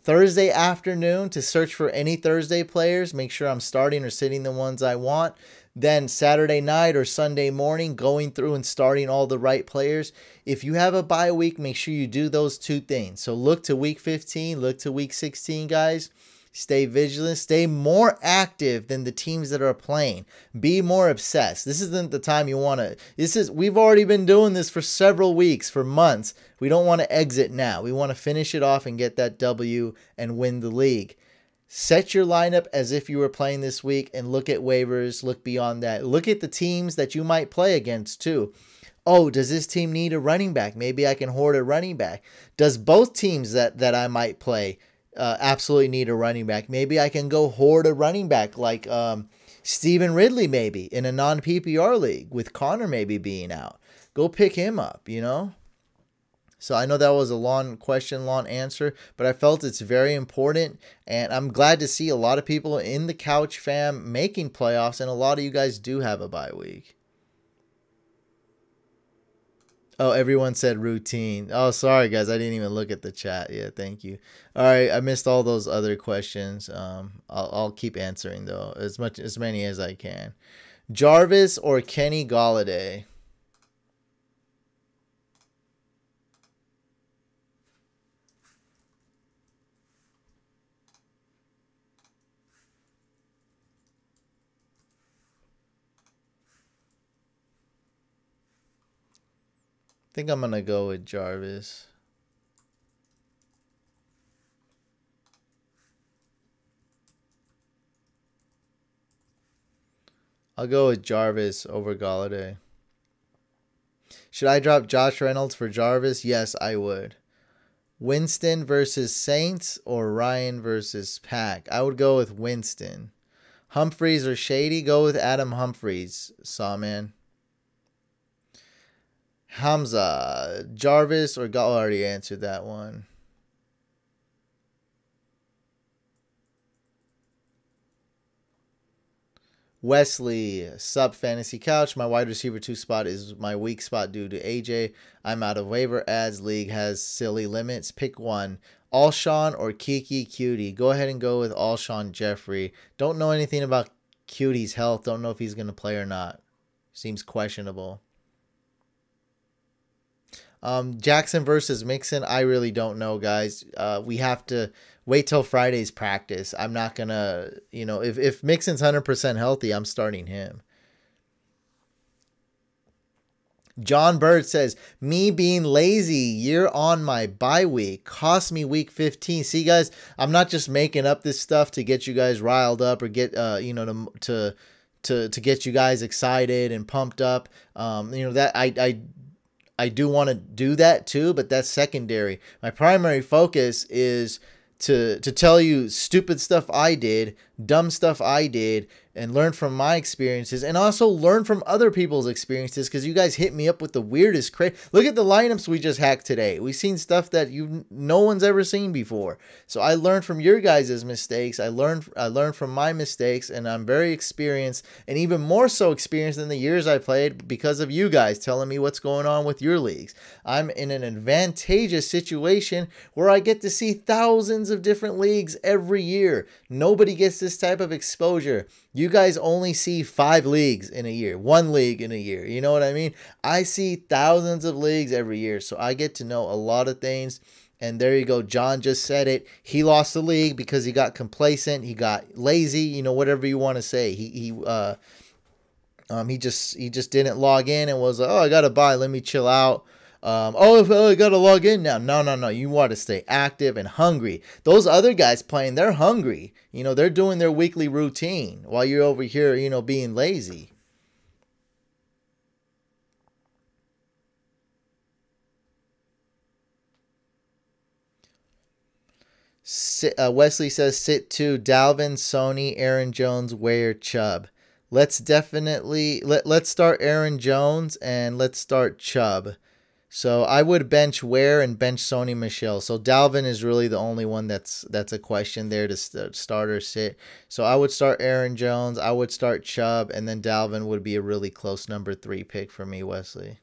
Thursday afternoon to search for any Thursday players, make sure I'm starting or sitting the ones I want. Then Saturday night or Sunday morning, going through and starting all the right players. If you have a bye week, make sure you do those two things. So look to week 15, look to week 16, guys. Stay vigilant. Stay more active than the teams that are playing. Be more obsessed. This isn't the time you want to... We've already been doing this for several weeks, for months. We don't want to exit now. We want to finish it off and get that W and win the league. Set your lineup as if you were playing this week and look at waivers. Look beyond that. Look at the teams that you might play against too. Oh, does this team need a running back? Maybe I can hoard a running back. Does both teams that I might play absolutely need a running back? Maybe I can go hoard a running back like Stephen Ridley maybe in a non-PPR league with Connor maybe being out. Go pick him up, you know? So I know that was a long question, long answer, but I felt it's very important, and I'm glad to see a lot of people in the Couch fam making playoffs, and a lot of you guys do have a bye week. Oh, everyone said routine. Oh, sorry, guys. I didn't even look at the chat. Yeah, thank you. All right, I missed all those other questions. I'll keep answering, though, as many as I can. Jarvis or Kenny Golladay? I think I'm going to go with Jarvis. I'll go with Jarvis over Golladay. Should I drop Josh Reynolds for Jarvis? Yes, I would. Winston versus Saints or Ryan versus Pack? I would go with Winston. Humphreys or Shady? Go with Adam Humphreys, Sawman. Hamza, Jarvis or already answered that one. Wesley, sub fantasy couch. My wide receiver 2 spot is my weak spot due to AJ. I'm out of waiver ads. League has silly limits. Pick one. Alshon or Kiki Cutie. Go ahead and go with Alshon Jeffrey. Don't know anything about Cutie's health. Don't know if he's going to play or not. Seems questionable. Jackson versus Mixon. I really don't know, guys. We have to wait till Friday's practice. I'm not going to, if Mixon's 100% healthy, I'm starting him. John Bird says, me being lazy, you're on my bye week. Cost me week 15. See, guys, I'm not just making up this stuff to get you guys riled up or get, to get you guys excited and pumped up. That I do want to do that too, but that's secondary. My primary focus is to tell you stupid stuff I did, dumb stuff I did, and learn from my experiences, and also learn from other people's experiences, because you guys hit me up with the weirdest Look at the lineups we just hacked today. We've seen stuff that no one's ever seen before. So I learned from your guys' mistakes. I learned from my mistakes, and I'm very experienced, and even more so experienced than the years I played because of you guys telling me what's going on with your leagues. I'm in an advantageous situation where I get to see thousands of different leagues every year. Nobody gets this type of exposure. You guys only see 5 leagues in a year, 1 league in a year. You know what I mean? I see thousands of leagues every year, so I get to know a lot of things. And there you go. John just said it. He lost the league because he got complacent. He got lazy. Whatever you want to say. He just didn't log in and was like, oh, I got to buy. Let me chill out. I gotta log in now. No. You want to stay active and hungry. Those other guys playing, they're hungry. They're doing their weekly routine while you're over here, being lazy. Wesley says sit 2, Dalvin, Sony, Aaron Jones, Ware, Chubb. Let's start Aaron Jones and let's start Chubb. So I would bench Ware and bench Sony Michel. So Dalvin is really the only one that's a question there to start or sit. So I would start Aaron Jones. I would start Chubb. And then Dalvin would be a really close number 3 pick for me, Wesley.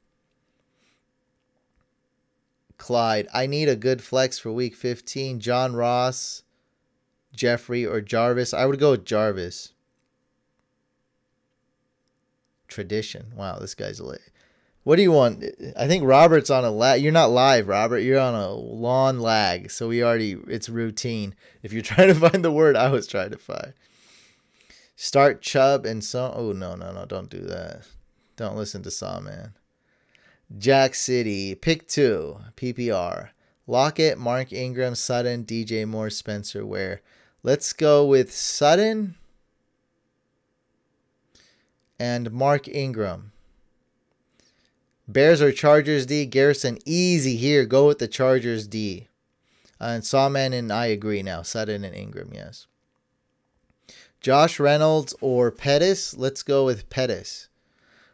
Clyde, I need a good flex for week 15. John Ross, Jeffrey, or Jarvis. I would go with Jarvis. Tradition. Wow, this guy's late. What do you want? I think Robert's on a lag. You're not live, Robert. You're on a long lag. So it's routine. If you're trying to find the word I was trying to find. Start Chubb and so. Oh, no. Don't do that. Don't listen to Sawman. Jack City. Pick 2. PPR. Lockett, Mark Ingram, Sutton, DJ Moore, Spencer Ware. Let's go with Sutton and Mark Ingram. Bears or Chargers D? Garrison, easy here. Go with the Chargers D. And Sawman and I agree now. Sutton and Ingram, yes. Josh Reynolds or Pettis? Let's go with Pettis.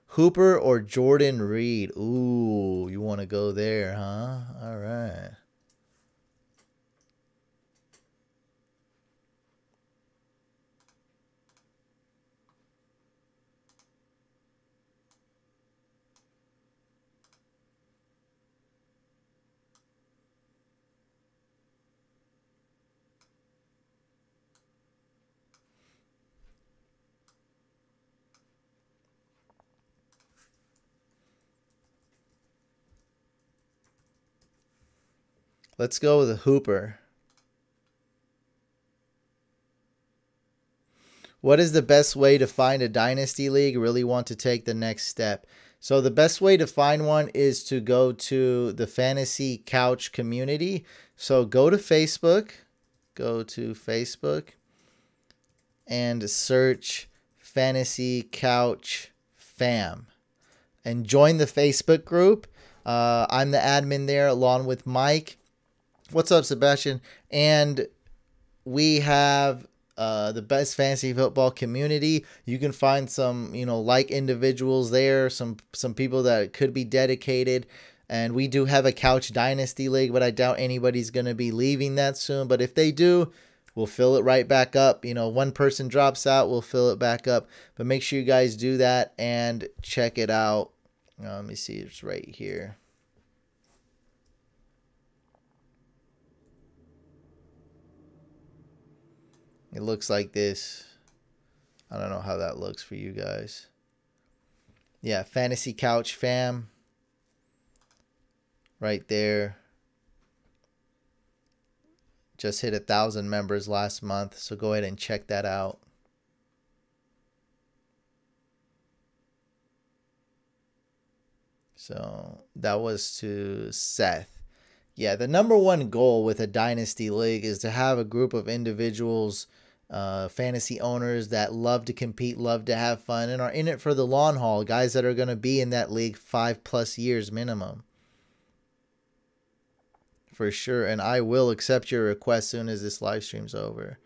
Hooper or Jordan Reed? Ooh, you want to go there, huh? All right. Let's go with a Hooper. What is the best way to find a dynasty league? Really want to take the next step. So the best way to find one is to go to the Fantasy Couch community. So go to Facebook. Go to Facebook and search Fantasy Couch Fam. And join the Facebook group. I'm the admin there along with Mike. What's up, Sebastian? And we have the best fantasy football community. You can find some, like individuals there, some people that could be dedicated. And we do have a Couch Dynasty League, but I doubt anybody's going to be leaving that soon. But if they do, We'll fill it right back up. You know, one person drops out, we'll fill it back up. But make sure you guys do that and check it out. Let me see, it's right here. It looks like this. I don't know how that looks for you guys. Yeah, Fantasy Couch Fam. Right there. Just hit 1,000 members last month, so go ahead and check that out. So that was to Seth. Yeah, the number one goal with a Dynasty League is to have a group of individuals, fantasy owners that love to compete, love to have fun, and are in it for the long haul. Guys that are going to be in that league 5+ years minimum. For sure, and I will accept your request soon as this live stream's over.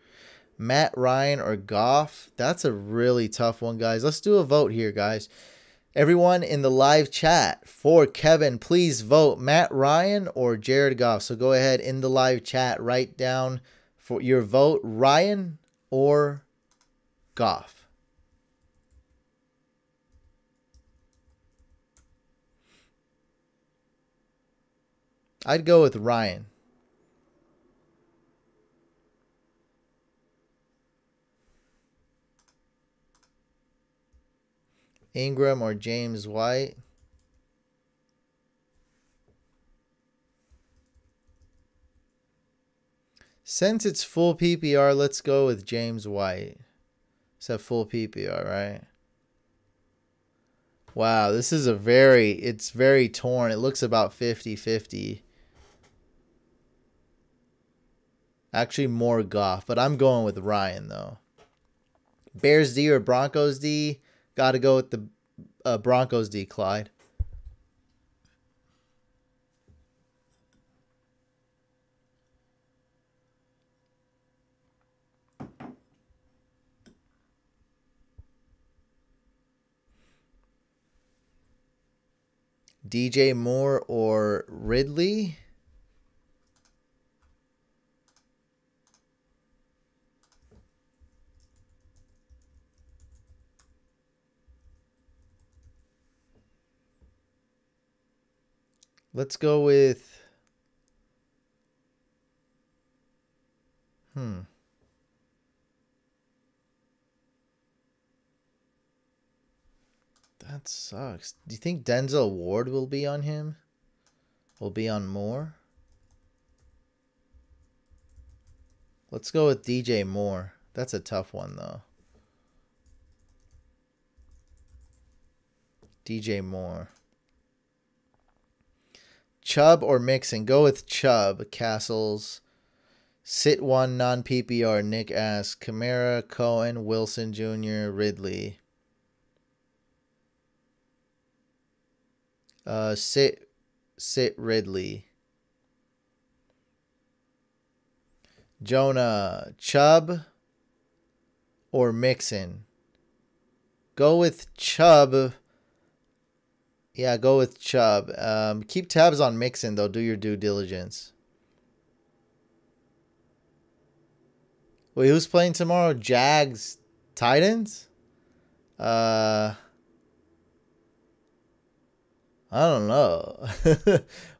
Matt Ryan or Goff? That's a really tough one, guys. Let's do a vote here, guys. Everyone in the live chat for Kevin, please vote Matt Ryan or Jared Goff. So go ahead in the live chat, write down for your vote Ryan or Goff. I'd go with Ryan. Ingram or James White. Since it's full PPR, let's go with James White. It's a full PPR, right? Wow, this is it's very torn. It looks about 50-50. Actually, more Goff, but I'm going with Ryan, though. Bears D or Broncos D? Got to go with the Broncos D, Clyde. DJ Moore or Ridley? Let's go with... That sucks. Do you think Denzel Ward will be on him? Will be on Moore? Let's go with DJ Moore. That's a tough one, though. DJ Moore. Chubb or Mixon? Go with Chubb. Castles. Sit one non-PPR. Nick asks. Kamara, Cohen, Wilson Jr., Ridley. Sit Ridley. Jonah, Chubb or Mixon? Go with Chubb. Yeah, go with Chubb. Keep tabs on Mixon, though. Do your due diligence. Wait, who's playing tomorrow? Jags, Titans? I don't know.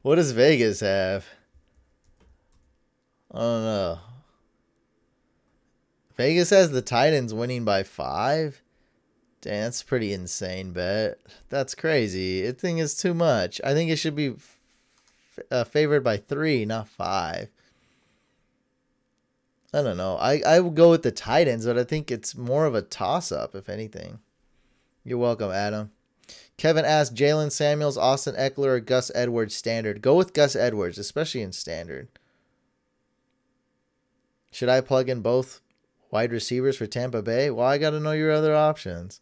What does Vegas have? I don't know. Vegas has the Titans winning by 5? Dang, that's pretty insane bet. That's crazy. I think it's too much. I think it should be favored by 3, not 5. I don't know. I would go with the Titans, but I think it's more of a toss-up, if anything. You're welcome, Adam. Kevin asked Jalen Samuels, Austin Eckler, or Gus Edwards standard. Go with Gus Edwards, especially in standard. Should I plug in both wide receivers for Tampa Bay? Well, I got to know your other options.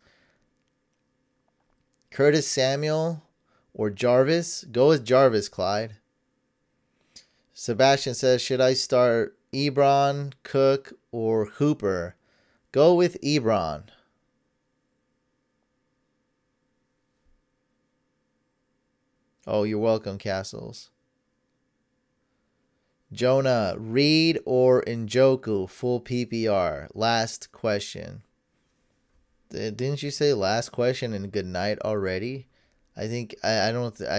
Curtis Samuel or Jarvis? Go with Jarvis, Clyde. Sebastian says, should I start Ebron, Cook, or Hooper? Go with Ebron. Oh, you're welcome, Castles. Jonah, Reed or Njoku, full PPR? Last question. Didn't you say last question and good night already? I think I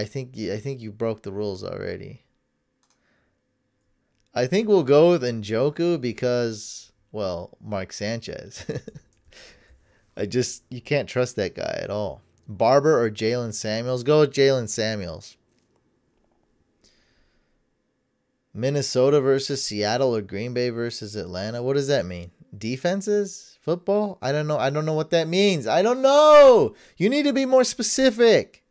think you broke the rules already. I think we'll go with Njoku because, well, Mark Sanchez. You can't trust that guy at all. Barber or Jalen Samuels? Go with Jalen Samuels. Minnesota versus Seattle or Green Bay versus Atlanta? What does that mean? Defenses? Football? I don't know. I don't know what that means. I don't know. You need to be more specific.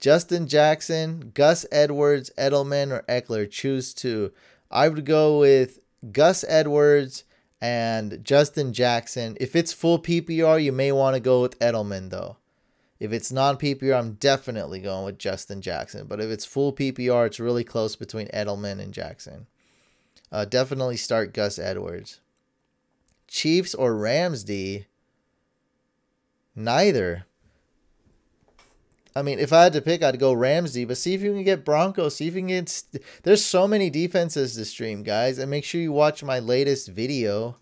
Justin Jackson, Gus Edwards, Edelman, or Eckler. Choose two. I would go with Gus Edwards and Justin Jackson. If it's full PPR, you may want to go with Edelman, though. If it's non-PPR, I'm definitely going with Justin Jackson. But if it's full PPR, it's really close between Edelman and Jackson. Definitely start Gus Edwards. Chiefs or Rams, D? Neither. I mean, if I had to pick, I'd go Ramsey, but see if you can get Broncos. See if you can get... There's so many defenses to stream, guys. And make sure you watch my latest video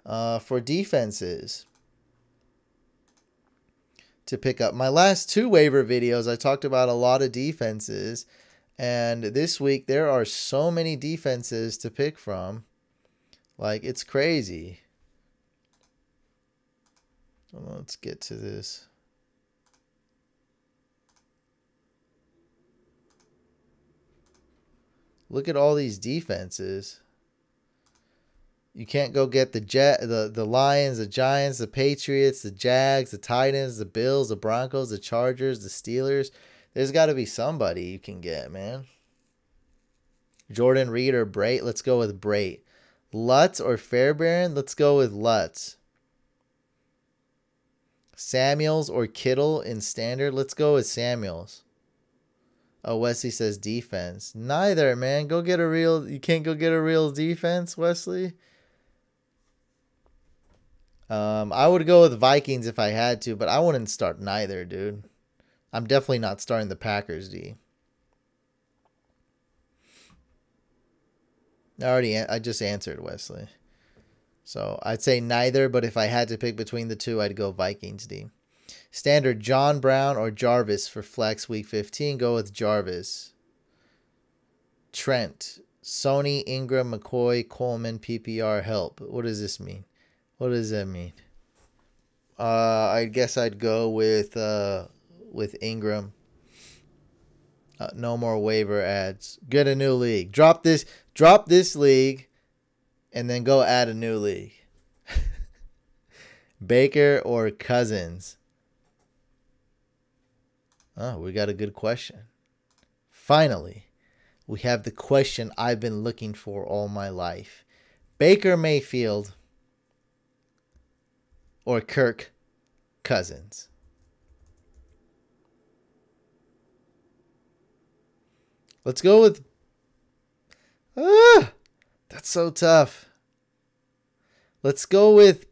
for defenses to pick up. My last two waiver videos, I talked about a lot of defenses. And this week, there are so many defenses to pick from. Like, it's crazy. Let's get to this. Look at all these defenses. You can't go get the Lions, the Giants, the Patriots, the Jags, the Titans, the Bills, the Broncos, the Chargers, the Steelers. There's got to be somebody you can get, man. Jordan Reed or Brait? Let's go with Brait. Lutz or Fairbairn? Let's go with Lutz. Samuels or Kittle in standard? Let's go with Samuels. Oh, Wesley says defense. Neither, man. Go get a real... You can't go get a real defense, Wesley? I would go with Vikings if I had to, but I wouldn't start neither, dude. I'm definitely not starting the Packers, D. I just answered, Wesley. So, I'd say neither, but if I had to pick between the two, I'd go Vikings, D. Standard, John Brown or Jarvis for flex week 15. Go with Jarvis. Trent, Sony, Ingram, McCoy, Coleman, PPR, help. What does this mean? What does that mean? I guess I'd go with Ingram. No more waiver ads. Get a new league. Drop this league, and then go add a new league. Baker or Cousins? Oh, we got a good question. Finally, we have the question I've been looking for all my life. Baker Mayfield or Kirk Cousins? Let's go with... that's so tough. Let's go with...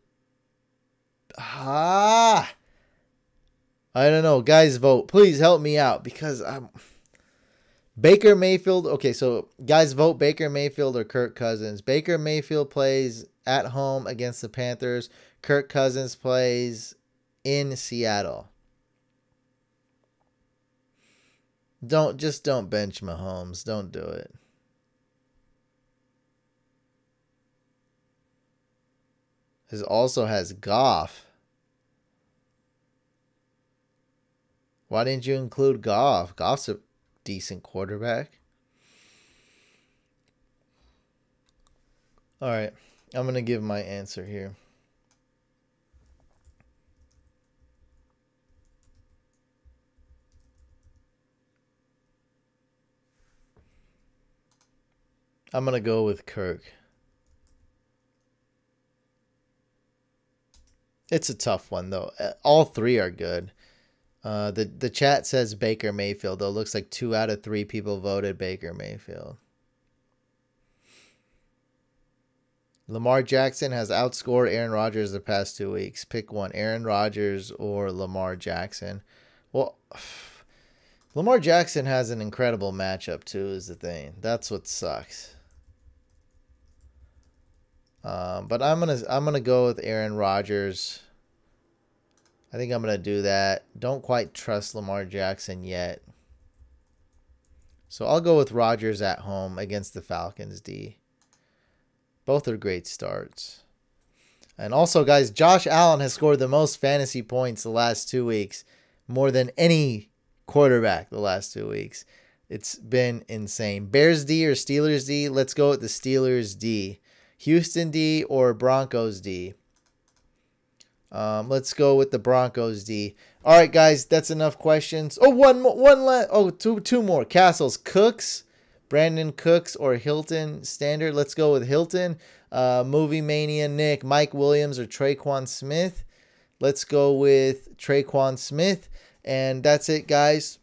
I don't know. Guys, vote. Please help me out because I'm... Baker Mayfield. Okay, so guys, vote Baker Mayfield or Kirk Cousins. Baker Mayfield plays at home against the Panthers. Kirk Cousins plays in Seattle. Don't bench Mahomes. Don't do it. This also has Goff. Why didn't you include Goff? Goff's a decent quarterback. All right. I'm going to give my answer here. I'm going to go with Kirk. It's a tough one, though. All three are good. The chat says Baker Mayfield, though. It looks like 2 out of 3 people voted Baker Mayfield. Lamar Jackson has outscored Aaron Rodgers the past 2 weeks. Pick one, Aaron Rodgers or Lamar Jackson. Well, Lamar Jackson has an incredible matchup, too, is the thing. That's what sucks. But I'm gonna go with Aaron Rodgers. I think I'm gonna do that. Don't quite trust Lamar Jackson yet. So I'll go with Rodgers at home against the Falcons D. Both are great starts. And also, guys, Josh Allen has scored the most fantasy points the last 2 weeks. More than any quarterback the last 2 weeks. It's been insane. Bears D or Steelers D? Let's go with the Steelers D. Houston D or Broncos D? Let's go with the Broncos D. All right, guys, that's enough questions. Oh, two more. Castles, Cooks, Brandon Cooks or Hilton Standard. Let's go with Hilton. Movie Mania Nick, Mike Williams or Traquan Smith. Let's go with Traquan Smith. And that's it, guys.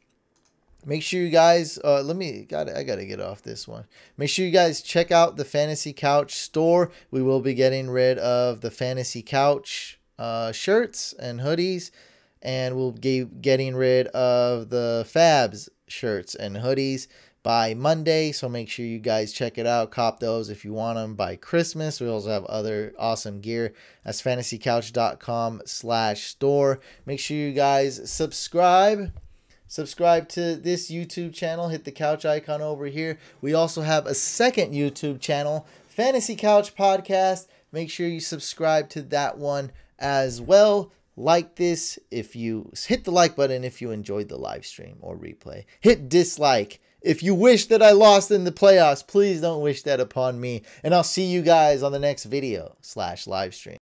Make sure you guys, I gotta get off this one. Make sure you guys check out the Fantasy Couch store. We will be getting rid of the Fantasy Couch shirts and hoodies, and we'll be getting rid of the Fabs shirts and hoodies by Monday. So make sure you guys check it out. Cop those if you want them by Christmas. We also have other awesome gear. That's fantasycouch.com/store. Make sure you guys subscribe to this YouTube channel. Hit the couch icon over here. We also have a second YouTube channel, Fantasy Couch Podcast. Make sure you subscribe to that one as well. Like this if you hit the like button if you enjoyed the live stream or replay. Hit dislike if you wish that I lost in the playoffs. Please don't wish that upon me. And I'll see you guys on the next video /live stream.